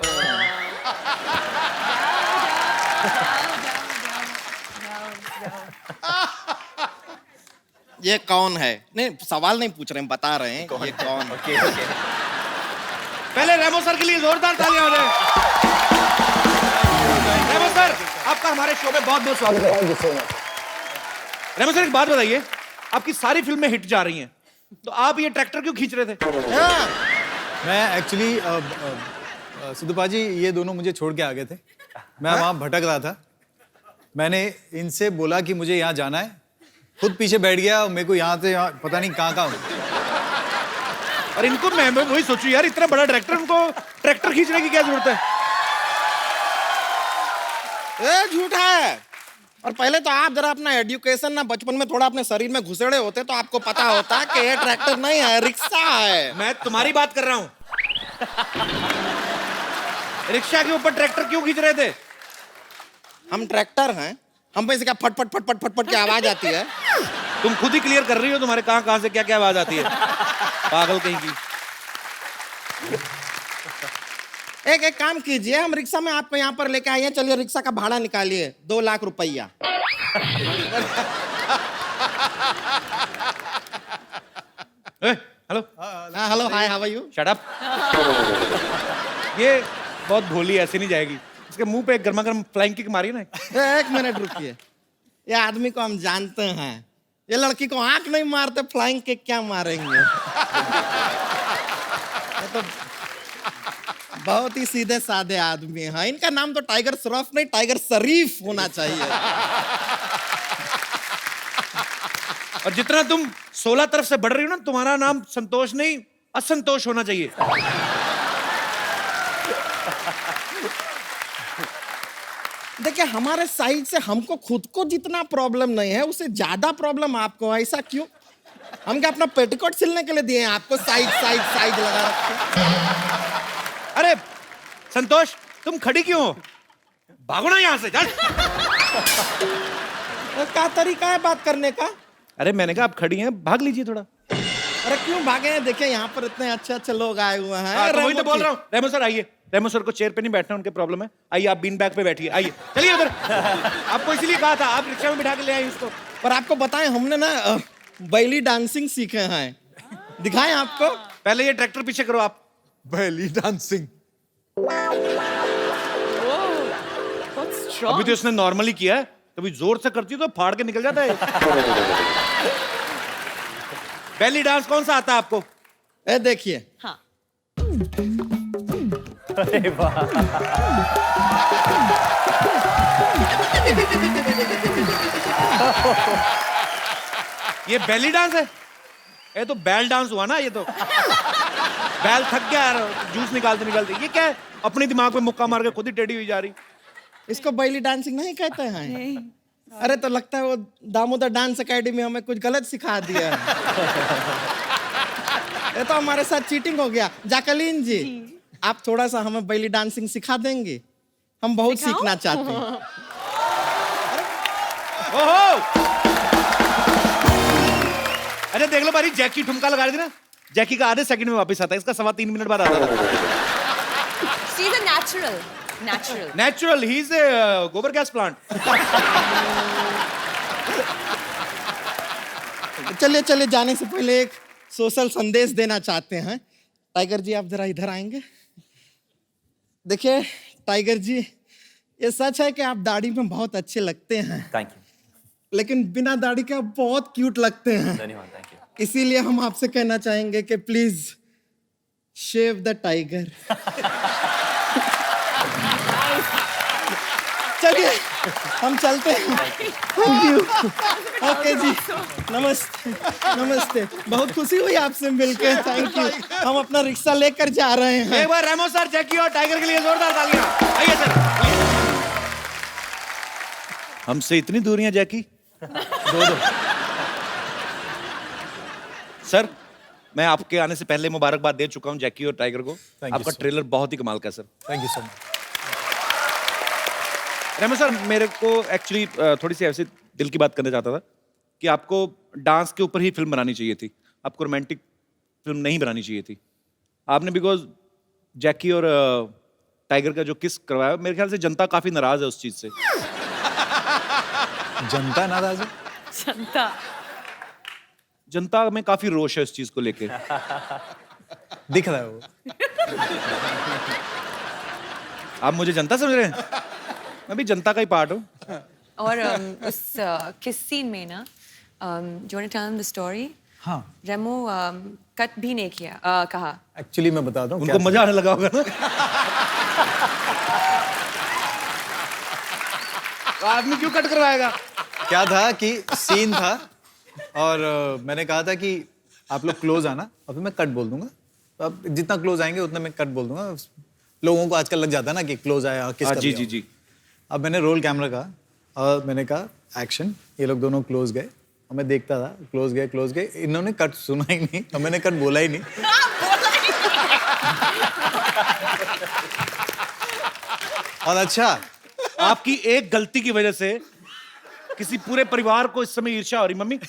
ये कौन है? नहीं, सवाल नहीं पूछ रहे हैं, बता रहे हैं ये कौन है। पहले रेमो सर के लिए जोरदार तालियां हो जाए। रेमो सर, आपका हमारे शो में बहुत बहुत स्वागत है। रेमो सर, एक बात बताइए, आपकी सारी फिल्में हिट जा रही हैं, तो आप ये ट्रैक्टर क्यों खींच रहे थे? मैं एक्चुअली सिद्धू जी, ये दोनों मुझे छोड़ के आ गए थे। मैं वहाँ भटक रहा था। मैंने इनसे बोला कि मुझे यहाँ जाना है, खुद पीछे बैठ गया। मेरे को यहाँ से यहाँ पता नहीं कहाँ और इनको मैं वही सोचू यार, इतना बड़ा ट्रैक्टर, उनको ट्रैक्टर खींचने की क्या जरूरत है? ए झूठा है। और पहले तो आप जरा अपना एजुकेशन ना बचपन में थोड़ा अपने शरीर में घुसेड़े होते तो आपको पता होता कि ये ट्रैक्टर नहीं है, रिक्शा है। मैं तुम्हारी बात कर रहा हूं। रिक्शा के ऊपर ट्रैक्टर क्यों खींच रहे थे? हम ट्रैक्टर हैं, हम पे से क्या फट फट फट फट फट फट की आवाज आती है? तुम खुद ही क्लियर कर रही हो, तुम्हारे कहां से क्या क्या आवाज आती है, पागल कहीं की। एक काम कीजिए, हम रिक्शा में आपको यहाँ पर लेके आइए। चलिए रिक्शा का भाड़ा निकालिए, 2 लाख रुपया। Hello. Hello, hi, how are you? Shut up. ये बहुत भोली, ऐसे नहीं जाएगी। इसके मुंह पे एक गर्मा गर्म फ्लाइंग किक मारी ना। एक मिनट रुकिए, ये आदमी को हम जानते हैं। ये लड़की को आंख नहीं मारते, फ्लाइंग किक क्या मारेंगे? ये तो बहुत ही सीधे साधे आदमी हैं। इनका नाम तो टाइगर श्रॉफ नहीं, टाइगर शरीफ होना चाहिए। और जितना तुम 16 तरफ से बढ़ रही हो ना, तुम्हारा नाम संतोष नहीं, असंतोष होना चाहिए। देखिए, हमारे साइड से हमको खुद को जितना प्रॉब्लम नहीं है, उससे ज्यादा प्रॉब्लम आपको है। ऐसा क्यों? हम क्या अपना पेटीकोट सिलने के लिए दिए हैं आपको? साइड साइड साइड लगा रखे। अरे संतोष, तुम खड़ी क्यों हो? भागो ना यहाँ से, चल। क्या तरीका है बात करने का? अरे मैंने कहा आप खड़ी हैं, भाग लीजिए थोड़ा। अरे क्यों भागे हैं? देखिए यहाँ पर इतने अच्छे अच्छे लोग आए हुए हैं। हाँ, तो वही तो बोल रहा हूँ। रेमो सर आइए। रेमो सर को चेयर पे नहीं बैठना, उनके प्रॉब्लम है। आइए, आप बीन बैग पे बैठिए। आइए, चलिए उधर। आपको इसलिए कहा था, आप रिक्शा में बिठा के ले आए उसको। पर आपको बताएं, हमने ना बैली डांसिंग सीखे हैं। दिखाएं आपको? पहले ये ट्रैक्टर पीछे करो आप। बैली डांसिंग। अभी तो इसने नॉर्मली किया है, कभी जोर से करती तो फाड़ के निकल जाता है। बेली डांस कौन सा आता है आपको? ए देखिए। हाँ। अरे वाह। ये बेली डांस है? ये तो बैल डांस हुआ ना। ये तो बैल थक गया यार, जूस निकालते निकालते। ये क्या है? अपने दिमाग पे मुक्का मार के खुद ही टेढ़ी हुई जा रही। इसको बैली डांसिंग नहीं कहते हैं? अरे तो लगता है वो दामोदर डांस एकेडमी हमें कुछ गलत सिखा दिया है। ये तो हमारे साथ चीटिंग हो गया। जैकलीन जी, आप थोड़ा सा हमें बेली डांसिंग सिखा देंगे? हम बहुत सीखना चाहते हैं। ओहो! अच्छा देख लो बारी, जैकी ठुमका लगा रही थी ना, जैकी का आधे सेकंड में वापस आता है, इसका 3.25 मिनट बाद आता था। She's a natural. Natural. Natural, he is गोबर गैस प्लांट। चलिए चलिए, जाने से पहले एक सोशल संदेश देना चाहते हैं। टाइगर जी, आप जरा इधर आएंगे। देखिए टाइगर जी, ये सच है कि आप दाढ़ी में बहुत अच्छे लगते हैं, थैंक यू, लेकिन बिना दाढ़ी के आप बहुत क्यूट लगते हैं। धन्यवाद, थैंक यू। इसीलिए हम आपसे कहना चाहेंगे कि प्लीज शेव द टाइगर। चलिए हम चलते हैं। Thank you. ओके जी, नमस्ते नमस्ते। बहुत खुशी हुई आपसे मिलकर, थैंक यू। हम अपना रिक्शा लेकर जा रहे हैं। एक बार रेमो सर, जैकी और टाइगर के लिए जोरदार तालियां। आइए सर। हमसे इतनी दूरियां जैकी। दो। सर, मैं आपके आने से पहले मुबारकबाद दे चुका हूं जैकी और टाइगर को। you, आपका sir. ट्रेलर बहुत ही कमाल का है sir. Thank you so much. Remo sir, मेरे को एक्चुअली थोड़ी सी ऐसी दिल की बात करना चाहता था कि आपको डांस के ऊपर ही फिल्म बनानी चाहिए थी, आपको रोमांटिक फिल्म नहीं बनानी चाहिए थी। आपने बिकॉज जैकी और टाइगर का जो किस करवाया, मेरे ख्याल से जनता काफी नाराज है उस चीज से। जनता नाराज है? जनता। जनता में काफी रोष है इस चीज को लेके। दिख रहा है वो। आप मुझे जनता समझ रहे हैं? मैं भी जनता का ही पार्ट हूँ। और उस किस सीन में ना, जो ने टेल द स्टोरी, हाँ, रेमो कट भी नहीं किया, कहा। एक्चुअली मैं बताता हूँ उनको मजा आने लगा होगा ना। तो आदमी क्यों कट करवाएगा? क्या था कि सीन था और मैंने कहा था कि आप लोग क्लोज आना और फिर मैं कट बोल दूंगा। अब जितना क्लोज आएंगे उतना मैं कट बोल दूंगा। लोगों को आजकल लग जाता है ना कि क्लोज आया किस जी जी जी। अब मैंने रोल कैमरा कहा और मैंने कहा एक्शन। ये लोग दोनों क्लोज गए और मैं देखता था, क्लोज गए। इन्होंने कट सुना ही नहीं और मैंने कट बोला ही नहीं। और अच्छा, आपकी एक गलती की वजह से किसी पूरे परिवार को इस समय ईर्ष्या हो रही। Mummy,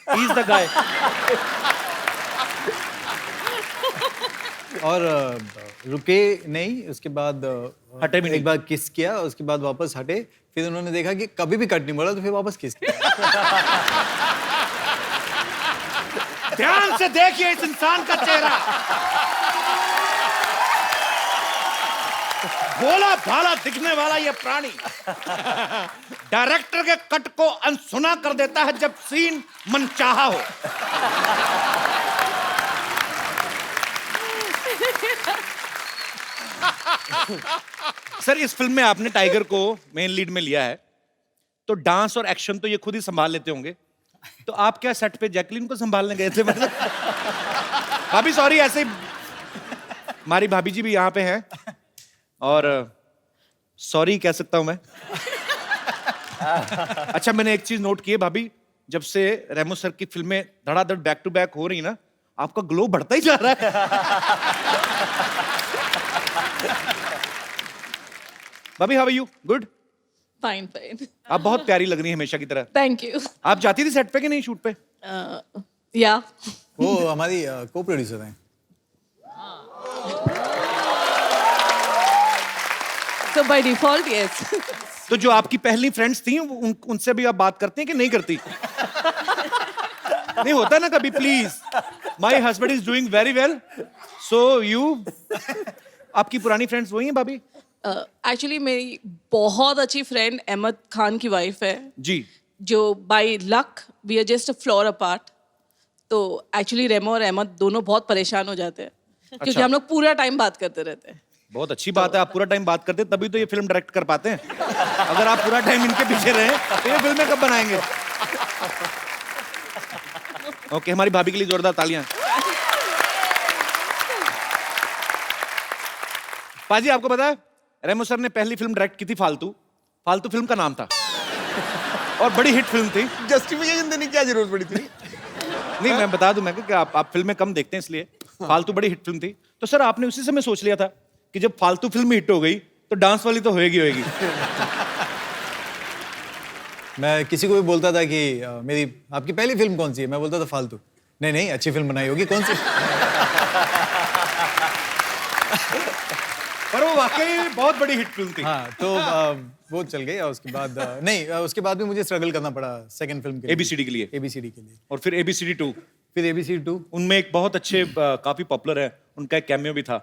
he is the guy. और रुके नहीं, उसके बाद हटे भी नहीं। एक बार किस किया, उसके बाद वापस हटे। फिर उन्होंने देखा कि कभी भी कट नहीं बोला तो फिर वापस किस किया। ध्यान से देखिए इस इंसान का चेहरा। भोला भाला दिखने वाला ये प्राणी डायरेक्टर के कट को अनसुना कर देता है जब सीन मनचाहा हो। सर, इस फिल्म में आपने टाइगर को मेन लीड में लिया है, तो डांस और एक्शन तो ये खुद ही संभाल लेते होंगे, तो आप क्या सेट पे जैकलीन को संभालने गए थे? मतलब भाभी सॉरी, ऐसे ही हमारी भाभी जी भी यहाँ पे हैं और सॉरी कह सकता हूं मैं। अच्छा, मैंने एक चीज नोट की है भाभी, जब से रेमो सर की फिल्में धड़ाधड़ बैक टू बैक हो रही ना, आपका ग्लो बढ़ता ही जा रहा है। भाभी, how are you? Good? Fine fine. आप बहुत प्यारी लग रही हैं हमेशा की तरह। Thank you. आप जाती थी सेट पे कि नहीं, शूट पे? या वो हमारी को प्रोड्यूसर हैं। So by default, yes. तो जो आपकी पहली फ्रेंड्स थी उनसे भी आप बात करते हैं कि नहीं करती? नहीं होता ना कभी, please. My husband is doing very well, so you. आपकी पुरानी फ्रेंड्स वही हैं भाभी? एक्चुअली मेरी बहुत अच्छी फ्रेंड अहमद खान की वाइफ है जी। जो by luck we are just a floor apart. तो एक्चुअली रेमो और अहमद दोनों बहुत परेशान हो जाते हैं क्योंकि हम लोग पूरा टाइम बात करते रहते हैं। बहुत अच्छी बात है, आप पूरा टाइम बात करते हैं, तभी तो ये फिल्म डायरेक्ट कर पाते हैं। अगर आप पूरा टाइम इनके पीछे रहे तो ये फिल्में कब बनाएंगे? ओके, हमारी भाभी के लिए जोरदार तालियां। पाजी, आपको पता है रेमो सर ने पहली फिल्म डायरेक्ट की थी फालतू। फालतू फिल्म का नाम था और बड़ी हिट फिल्म थी। जस्टिफिकेशन देने की क्या जरूरत पड़ी थी? नहीं, मैं बता दूं मैं कि आप फिल्में कम देखते हैं इसलिए। फालतू बड़ी हिट फिल्म थी। तो सर आपने उसी समय सोच लिया था कि जब फालतू फिल्म हिट हो गई तो डांस वाली तो होएगी। मैं किसी को भी बोलता था कि मेरी आपकी पहली फिल्म कौन सी है, मैं बोलता था फालतू। नहीं अच्छी फिल्म बनाई होगी, कौन सी? पर वो वाकई बहुत बड़ी हिट फिल्म थी। हाँ, तो वो चल गई और उसके बाद उसके बाद भी मुझे स्ट्रगल करना पड़ा सेकंड फिल्म के लिए, ABCD के लिए। ABCD के लिए। और फिर ABCD 2, फिर ABCD 2। उनमें एक बहुत अच्छे काफी पॉपुलर है, उनका एक कैमियो भी था।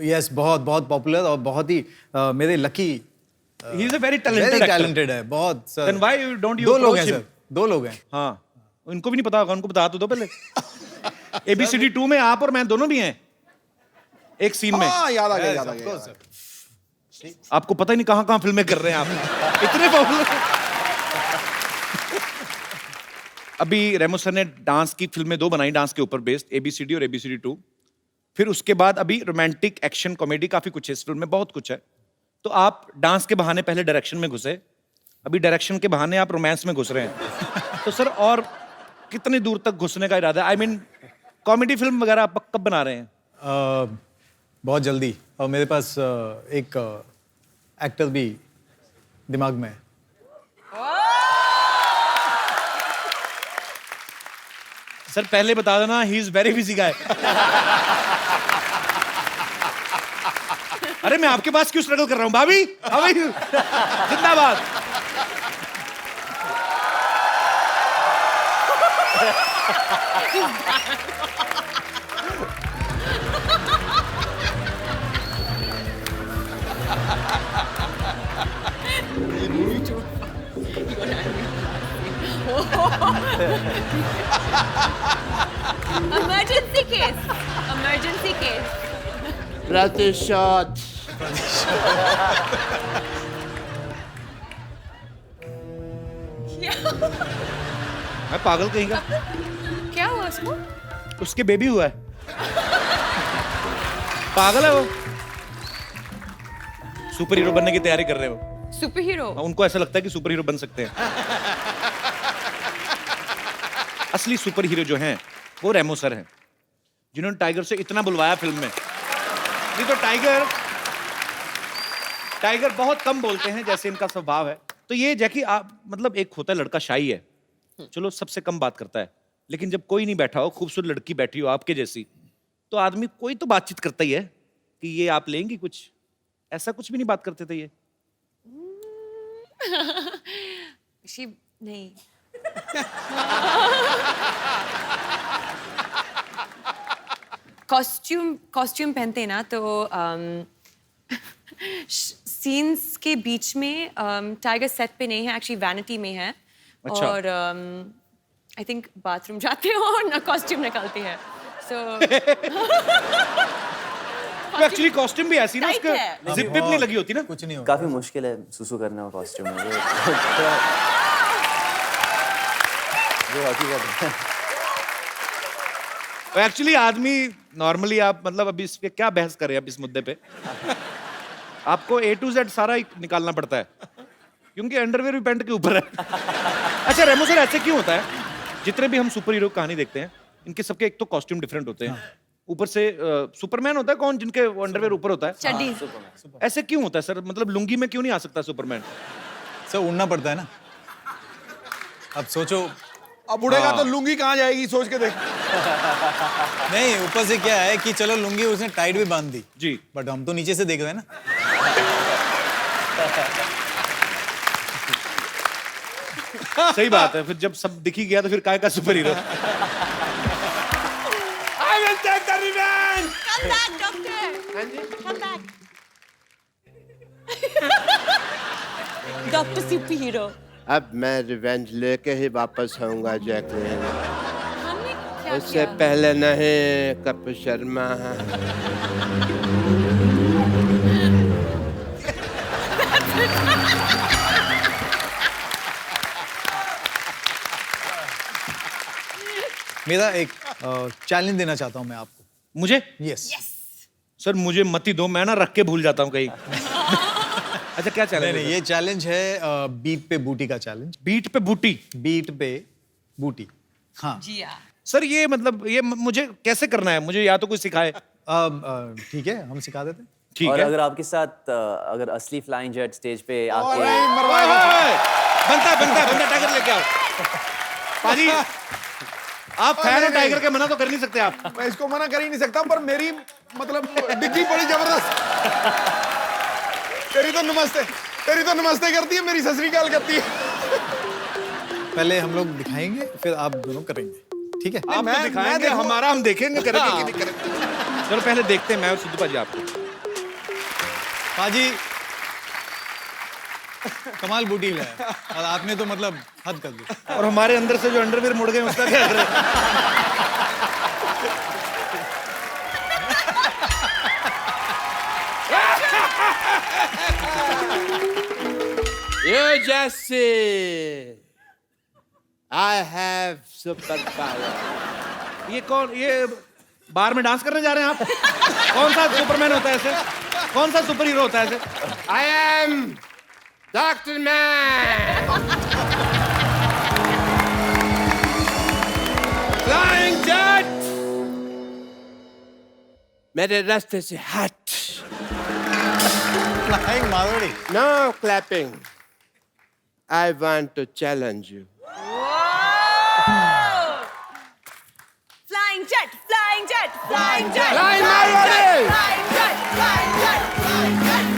यस, बहुत पॉपुलर और बहुत ही मेरे lucky. He is a very talented talented है बहुत sir. Then why don't you दो लोग अप्रोच हैं हिम? सर, 2 लोग हैं। हाँ, उनको भी नहीं पता होगा, उनको बता तो दो पहले। ABCD 2 में आप और मैं दोनों भी हैं एक सीन में। हाँ, याद आ गया, Yes, याद आ of गया, course, याद आ sir. आपको पता ही नहीं कहां फिल्में कर रहे हैं आप, इतने पॉपुलर। अभी रेमो सर ने डांस की फिल्में 2 बनाई, डांस के ऊपर बेस्ड, ABCD और ABCD 2। फिर उसके बाद अभी रोमांटिक, एक्शन, कॉमेडी काफी कुछ है इस फिल्म में, बहुत कुछ है। तो आप डांस के बहाने पहले डायरेक्शन में घुसे, अभी डायरेक्शन के बहाने आप रोमांस में घुस रहे हैं। तो सर और कितनी दूर तक घुसने का इरादा है? आई मीन कॉमेडी फिल्म वगैरह आप कब बना रहे हैं? बहुत जल्दी, और मेरे पास एक एक्टर भी दिमाग में है। सर पहले बता देना, ही इज वेरी बिजी गाय। अरे मैं आपके पास क्यों स्ट्रगल कर रहा हूं भाभी? भाभी जिंदाबाद। Emergency case. Emergency case. प्रतिशत। मैं पागल कहीं का? क्या हुआ उसको? उसके बेबी हुआ है। पागल है वो। सुपर हीरो बनने की तैयारी कर रहे हैं वो। Super hero? उनको ऐसा लगता है कि सुपर हीरो बन सकते हैं। असली सुपर हीरो जो हैं वो रेमो सर हैं, जिन्होंने टाइगर से इतना बुलवाया फिल्म में। नहीं तो टाइगर बहुत कम बोलते हैं, जैसे इनका स्वभाव है। तो ये जैकी आप मतलब एक होता है लड़का शाई है, चलो सबसे कम बात करता है, लेकिन जब कोई नहीं बैठा हो, खूबसूरत लड़की बैठी हो आपके जैसी, तो आदमी कोई तो बातचीत करता ही है कि ये आप लेंगी कुछ। ऐसा कुछ भी नहीं बात करते थे ये? नहीं। कॉस्ट्यूम पहनते ना तो सीन्स के बीच में टाइगर सेट पे नहीं है, एक्चुअली वैनिटी में है। अच्छा। और आई थिंक बाथरूम जाते हो और ना कॉस्ट्यूम निकालती है, सो तो एक्चुअली कॉस्ट्यूम भी ऐसी ना, Tight उसका है। जिप विप नहीं लगी होती ना। कुछ नहीं होगा। काफी मुश्किल है सुसु करना कॉस्ट्यूम में, वो हकीकत है। तो एक्चुअली आदमी नॉर्मली आप मतलब अभी इस पे क्या बहस करें अब इस मुद्दे पे? आपको A to Z सारा ही निकालना पड़ता है, क्योंकि अंडरवेयर भी पैंट के ऊपर है। अच्छा रेमो सर, ऐसे क्यों होता है? जितने भी हम सुपर हीरो कहानी देखते हैं, इनके सबके एक तो कॉस्ट्यूम डिफरेंट होते हैं, ऊपर से सुपरमैन होता है कौन जिनके अंडरवेयर ऊपर होता है? चड्डी। ऐसे क्यों होता है सर? मतलब लुंगी में क्यों नहीं आ सकता सुपरमैन? सर उड़ना पड़ता है ना। अब सोचो, अब उड़ेगा तो लुंगी कहाँ जाएगी, सोच के देख। नहीं ऊपर से क्या है कि चलो लुंगी उसने टाइट भी बांध दी जी, बट हम तो नीचे से देख रहे हैं ना। सही बात है। फिर जब सब दिख ही गया तो फिर काय का super hero? I will take the revenge! Come back, doctor. Come back. Doctor super hero. अब मैं रिवेंज लेके ही वापस आऊंगा जैकलिन। हमने क्या उससे किया? पहले नहीं, कपिल शर्मा। मेरा एक चैलेंज देना चाहता हूं मैं आपको। मुझे? यस। सर मुझे मत ही दो, मैं ना रख के भूल जाता हूँ कहीं। अच्छा क्या चैलेंज? नहीं ये चैलेंज है बीट पे बूटी का चैलेंज। बीट पे बूटी? बीट पे बूटी। हाँ। जी हाँ। सर ये मतलब ये मुझे कैसे करना है, मुझे या तो कोई सिखाए। ठीक है, हम सिखा देते हैं। ठीक और है। अगर आपके साथ अगर असली फ्लाइंग जेट स्टेज पे आके ओए, बनता है टाइगर लेके आओ। पाजी आप फैन हो टाइगर के, मना तो कर नहीं सकते आप। मैं इसको मना कर ही नहीं सकता, पर मेरी मतलब डिग्गी बड़ी जबरदस्त। तेरी तो नमस्ते करती है, मेरी सत श्री अकाल करती है। पहले हम लोग दिखाएंगे, फिर आप दोनों करेंगे, ठीक है? आप तो दिखाएंगे, हमारा हम देखेंगे करेंगे कि नहीं करेंगे। चलो पहले देखते हैं मैं और सिद्धू पाजी आपको। पाजी कमाल बूटील है, और आपने तो मतलब हद कर दी। और हमारे अंदर से जो अंडरवियर मुड़ गए उसका क्या करें? You just see. I have superpower. ये कौन, ये बार में डांस करने जा रहे हैं आप? कौन सा सुपरमैन होता है ऐसे? कौन सा सुपर हीरो होता है ऐसे? I am Dr. Man. Flying jet. मेरे रास्ते से हट. Flying Marwari. No clapping. I want to challenge you. Flying jet, flying jet, flying jet. Flying Marwari. Flying jet, flying jet, flying jet,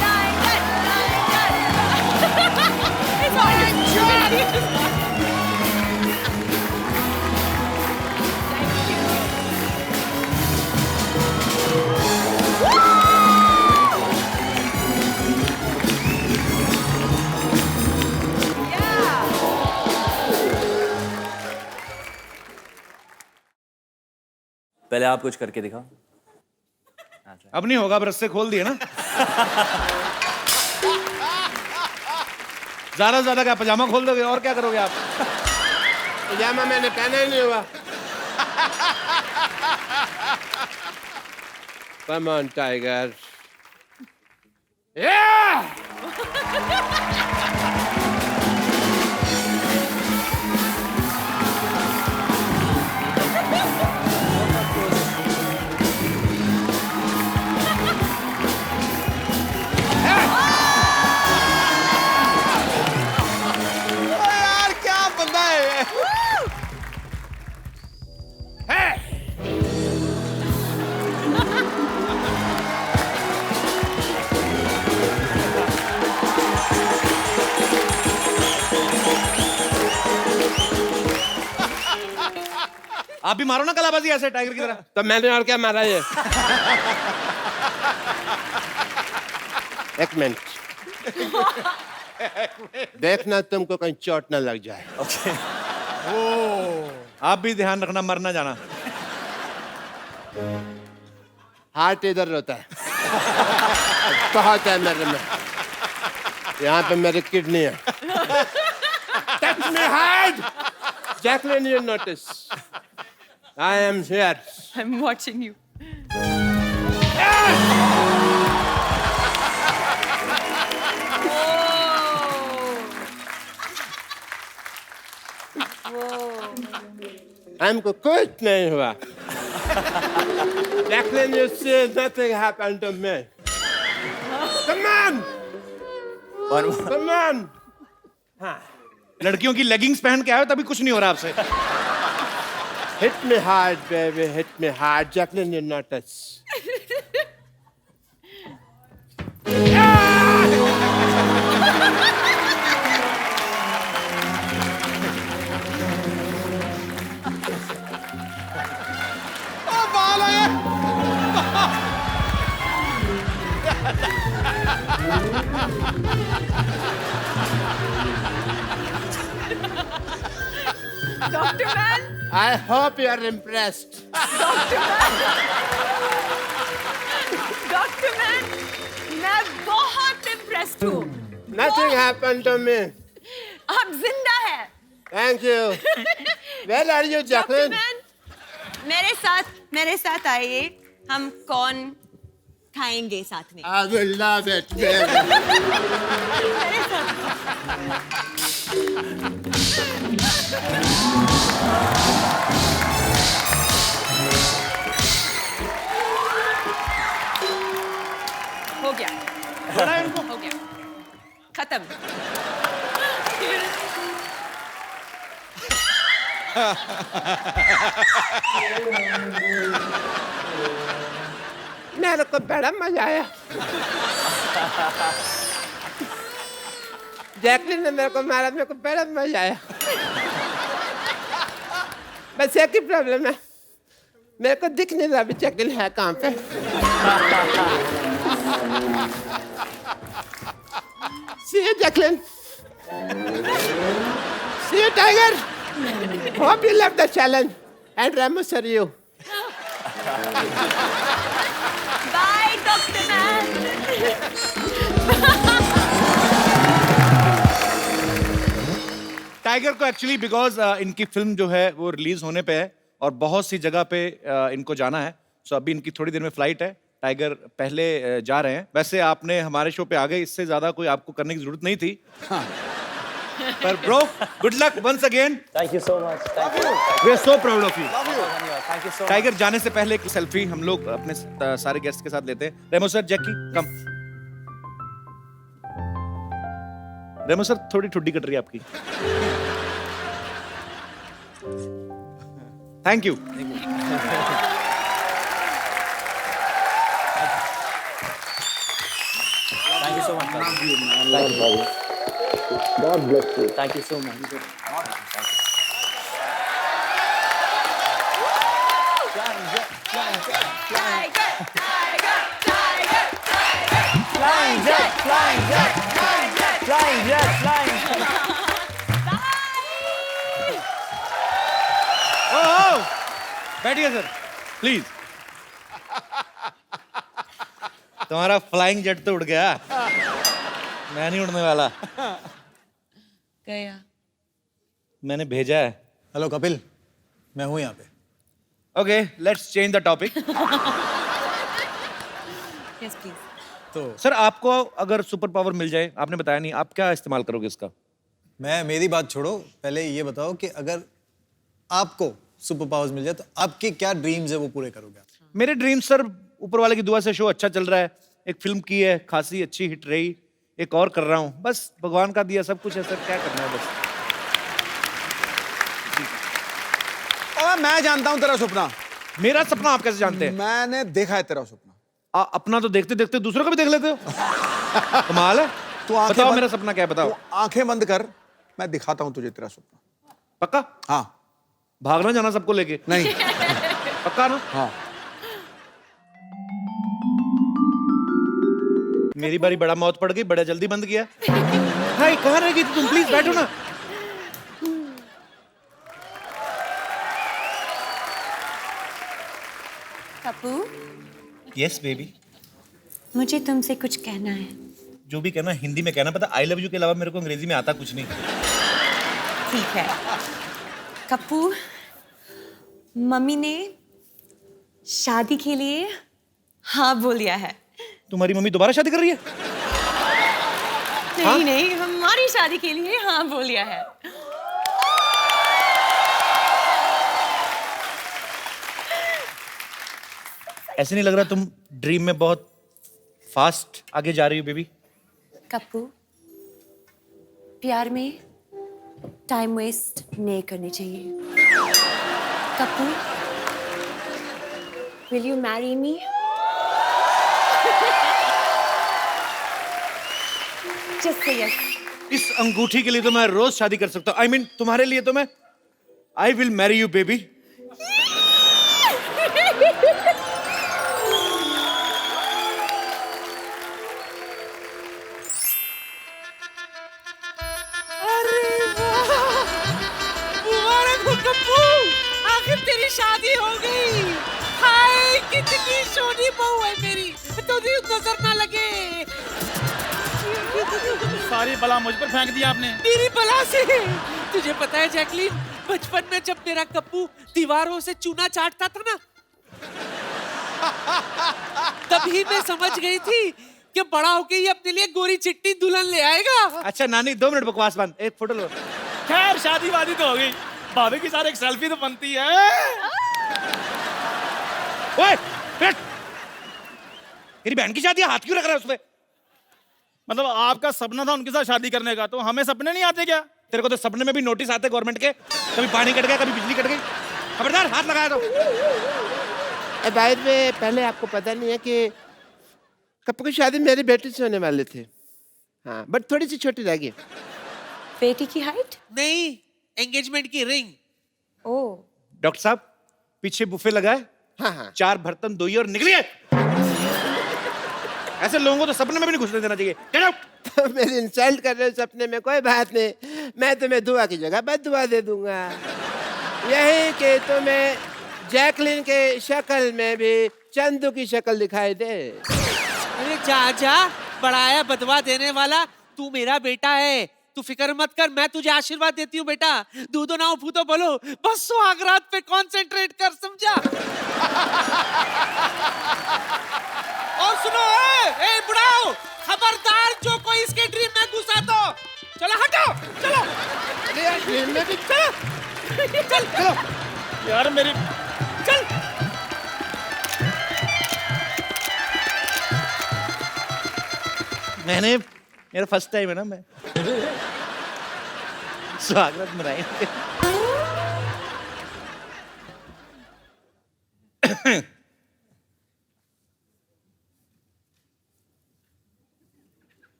flying jet, flying jet. It's all a jet. पहले आप कुछ करके दिखाओ। अब नहीं होगा, अब रस्से खोल दिए ना। ज्यादा से ज्यादा क्या पजामा खोल दोगे, और क्या करोगे आप? पजामा मैंने पहना ही नहीं हुआ। Come on, tiger. Yeah! यार क्या बंदा है ये? आप भी मारो ना कलाबाजी ऐसे टाइगर की तरह। तो मैंने और क्या मारा ये? एक मिनट। देखना तुमको कहीं चोट ना लग जाए। आप भी ध्यान रखना, मर ना जाना। हार्ट इधर होता है। बहुत है मेरे में। यहाँ पे मेरी किडनी है। Touch me hard. Jacqueline, you notice. I am here. I'm watching you. हमको कुछ नहीं हुआ। Jacqueline, you see, nothing happened to me. Come on, come on. लड़कियों की लेगिंग्स पहन के आए हो तभी कुछ नहीं हो रहा आपसे। Hit me hard, baby. Hit me hard. Jacqueline, you notice. Dr. Man, I hope you are impressed. Dr. Man, मैं बहुत impressed हूँ। Nothing happened to me. आप जिंदा हैं। Thank you. Where are you, Dr. Jacqueline? Man, मेरे साथ आइए। हम कौन खाएंगे साथ में? I will love it, baby. मेरे साथ। मेरे को बड़ा मजा आया। जैकलिन ने मेरे को मारा, मेरे को बड़ा मजा आया। बस एक ही प्रॉब्लम है, मेरे को दिख नहीं रहा अभी जैकलिन है कहाँ पे। See you, Jacqueline. See you, Tiger. Hope you love the challenge. And Ramo, sir, you. Bye, Dr. Man. Tiger को एक्चुअली बिकॉज इनकी फिल्म जो है वो रिलीज होने पे है और बहुत सी जगह पे इनको जाना है। सो अभी इनकी थोड़ी देर में फ्लाइट है। टाइगर पहले जा रहे हैं। वैसे आपने हमारे शो पे आ गए, इससे ज्यादा कोई आपको करने की जरूरत नहीं थी। पर bro, good luck once again. Thank you so much. We are so proud of you. Thank you so Tiger जाने से पहले एक सेल्फी हम लोग अपने सारे गेस्ट के साथ लेते हैं। रेमो सर, जैकी कम। रेमो सर, थोड़ी ठुड्डी कट रही है आपकी। Thank you. Thank you so much. Thank you. God bless you. Thank you so much. Tiger, tiger, tiger, tiger. Flying jet, flying jet, flying jet, flying jet, flying jet. ओह, बैठिए सर, प्लीज। तुम्हारा फ्लाइंग जेट तो उड़ गया, मैं नहीं उड़ने वाला। गया। मैंने भेजा है। हेलो कपिल, मैं हूँ यहाँ पे। Okay, let's change the topic. Yes, please. तो सर, आपको अगर सुपर पावर मिल जाए, आपने बताया नहीं, आप क्या इस्तेमाल करोगे इसका? मेरी बात छोड़ो, पहले ये बताओ कि अगर आपको सुपर पावर्स मिल जाए तो आपके क्या ड्रीम्स है वो पूरे करोगे? मेरे ड्रीम सर, ऊपर वाले की दुआ से शो अच्छा चल रहा है, एक फिल्म की है, खासी अच्छी हिट रही, एक और कर रहा हूँ, बस भगवान का दिया सब कुछ है सर, क्या करना है बस। और मैं जानता हूँ तेरा सपना। मेरा सपना आप कैसे जानते हैं? मैंने देखा है तेरा सपना। अपना तो देखते देखते दूसरों का भी देख लेते हो। कमाल है। तू आंखें बताओ बंद- मेरा सपना क्या है, बताओ। तू आंखें बंद कर, मैं दिखाता हूँ तुझे तेरा सपना। पक्का? हाँ। भागना जाना सबको लेके? नहीं। पक्का ना? हाँ। मेरी बारी, बड़ा मौत पड़ गई, बड़ा जल्दी बंद किया। हाय, कहाँ रह गई थी तुम? प्लीज बैठो ना। Pappu, yes baby. मुझे तुमसे कुछ कहना है। जो भी कहना हिंदी में कहना, पता, आई लव यू के अलावा मेरे को अंग्रेजी में आता कुछ नहीं। ठीक है। कप्पू, मम्मी ने शादी के लिए हाँ बोल दिया है। तुम्हारी मम्मी दोबारा शादी कर रही है? नहीं नहीं, हमारी शादी के लिए हाँ बोल दिया है। ऐसे नहीं लग रहा तुम ड्रीम में बहुत फास्ट आगे जा रही हो बेबी? कप्पू, प्यार में टाइम वेस्ट नहीं करनी चाहिए। Kappu, will you marry me? Just say yes. इस अंगूठी के लिए तो मैं रोज शादी कर सकता हूँ। आई मीन तुम्हारे लिए तो मैं I will marry you baby. आखिर तेरी शादी हो गई। हाय, कितनी सोनी बहू है मेरी, तो नजर ना लगे। सारी बला मुझ पर फेंक दिया आपने। तेरी बला से। तुझे पता है जैकलीन, बचपन में जब मेरा कप्पू दीवारों से चूना चाटता था ना, तभी मैं समझ गई थी कि बड़ा होके ये अपने लिए गोरी चिट्टी दुल्हन ले आएगा। अच्छा नानी, 2 मिनट बकवास बंद, एक फोटो लो। खैर, शादी वादी तो हो गई, भाभी के साथ एक सेल्फी तो बनती है। ओए, बैठ। तेरी बहन की शादी है, हाथ क्यों रख रहा है उसपे? मतलब आपका सपना था उनके साथ शादी करने का, तो हमें सपने नहीं आते क्या? तेरे को तो सपने में भी नोटिस आते गवर्नमेंट के, कभी पानी कट गया, कभी बिजली कट गई। खबरदार, हाथ लगाया तो। बाहर में पहले आपको पता नहीं है कि कप्पू की शादी मेरी बेटी से होने वाले थे। हाँ, बट थोड़ी सी छोटी रह गई। बेटी की हाइट? नहीं, एंगेजमेंट की रिंग। ओह। डॉक्टर साहब, पीछे बुफे लगाए, हाँ हाँ, 4 बर्तन धोइए और निकलिए। ऐसे लोगों को तो सपने में भी नहीं घुसने देना चाहिए। Get out! तो मेरी इंसल्ट कर रहे हो सपने में, कोई बात नहीं, मैं तुम्हें दुआ की जगह बद्दुआ दे दूंगा। यही कि तुम्हें जैकलिन के शक्ल में भी चंदू की शक्ल दिखाई दे। अरे जा, बड़ाया बदवा देने वाला, तू मेरा बेटा है, तू फिक्र मत कर, मैं तुझे आशीर्वाद देती हूँ बेटा। दूधो ना फूतो बोलो, बस सुहागरात पे कंसंट्रेट कर, समझा? और सुनो, ए बुढ़ाओ, खबरदार जो कोई इसके ड्रीम में घुसा तो चलो हटो, चलो। अरे यार, ड्रीम में भी चलो यार मेरी, चल। मेरा फर्स्ट टाइम है ना, मैं स्वागत मनाएंगे।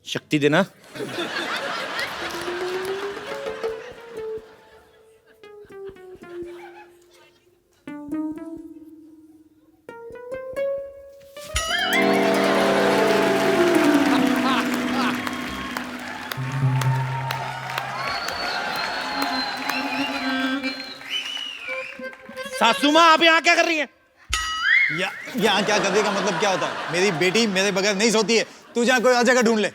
शक्ति देना। सासू माँ, आप यहाँ क्या कर रही हैं? यहाँ क्या करने का मतलब क्या होता है? मेरी बेटी मेरे बगैर नहीं सोती है। तू जहाँ कोई और जगह ढूंढ ले।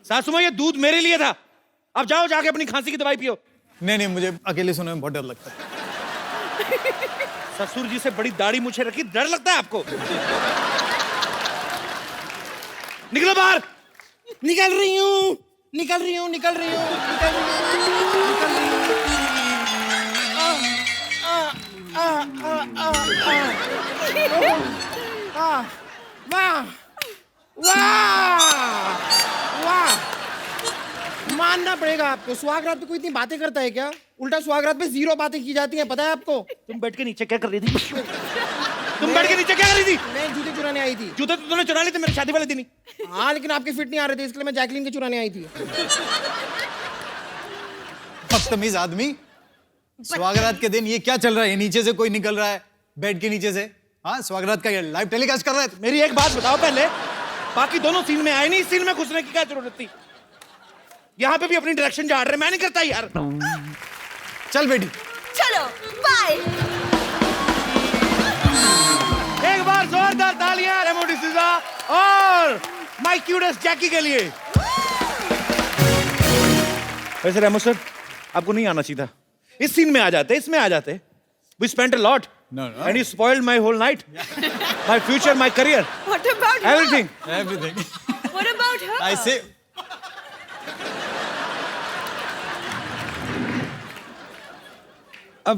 सासू माँ, ये दूध मेरे लिए था, अब जाओ जाके अपनी खांसी की दवाई पियो। नहीं, मुझे अकेले सोने में बहुत डर लगता है। ससुर जी से बड़ी दाढ़ी मुझे रखी, डर लगता है आपको? निकलो बाहर। निकल रही हूँ। वाह, मानना पड़ेगा आपको। सुहागरात पे कोई इतनी बातें करता है क्या? उल्टा सुहागरात पे 0 बातें की जाती हैं, पता है आपको? तुम बैठ के नीचे क्या कर रही थी? तुम बैठ के नीचे क्या कर रही थी? मैं जूते चुराने आई थी। जूते तो तूने चुरा लिए थे मेरी शादी वाले दिन ही। हाँ, लेकिन आपके फिट नहीं आ रहे थे, इसलिए मैं जैकलिन के चुराने आई थी। बदतमीज आदमी। स्वागरात के दिन ये क्या चल रहा है? नीचे से कोई निकल रहा है, बेड के नीचे से। हाँ, स्वागरात का लाइव टेलीकास्ट कर रहा है। मेरी एक बात बताओ पहले, बाकी दोनं सीन में आए नहीं, इस सीन में घुसने की क्या जरूरत थी? यहाँ पे भी अपनी डायरेक्शन झाड़ रहे, मैं नहीं करता यार। चल बेटी, चलो बाय। एक बार जोरदार तालियां रेमो डिसूजा और माय क्यूटेस्ट जैकी के लिए। वैसे रेमो सर, आपको नहीं आना चाहिए था। इस सीन में आ जाते, इसमें आ जाते। We spent a lot. No. And you spoiled my whole night. My future, my career. What about Everything. everything. her? What about her? I say. अब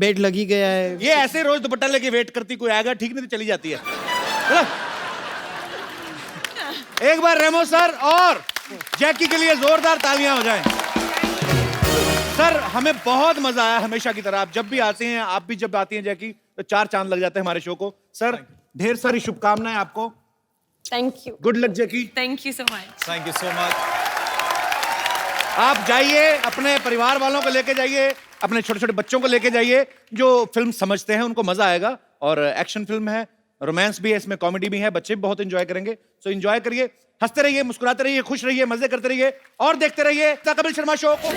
बेड लगी गया है। ये ऐसे रोज दुपट्टा लेके वेट करती, कोई आएगा ठीक नहीं तो चली जाती है। चलो। एक बार रेमो सर और जैकी के लिए जोरदार तालियां हो जाएं। सर, हमें बहुत मजा आया हमेशा की तरह। आप जब भी आते हैं, आप भी जब आती हैं जैकी, तो 4 चांद लग जाते हैं हमारे शो को। सर, ढेर सारी शुभकामनाएं आपको। Thank you. Good luck Jackie. Thank you so much. Thank you so much. आप जाइए, अपने परिवार वालों को लेके जाइए, अपने छोटे छोटे बच्चों को लेके जाइए जो फिल्म समझते हैं, उनको मजा आएगा। और एक्शन फिल्म है, रोमांस भी है, इसमें कॉमेडी भी है, बच्चे भी बहुत एंजॉय करेंगे। सो एंजॉय करिए, हंसते रहिए, मुस्कुराते रहिए, खुश रहिए, मजे करते रहिए और देखते रहिए द कपिल शर्मा शो को।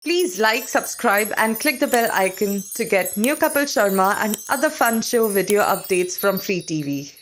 Please like, subscribe and click the bell icon to get new Kapil Sharma and other fun show video updates from Free TV.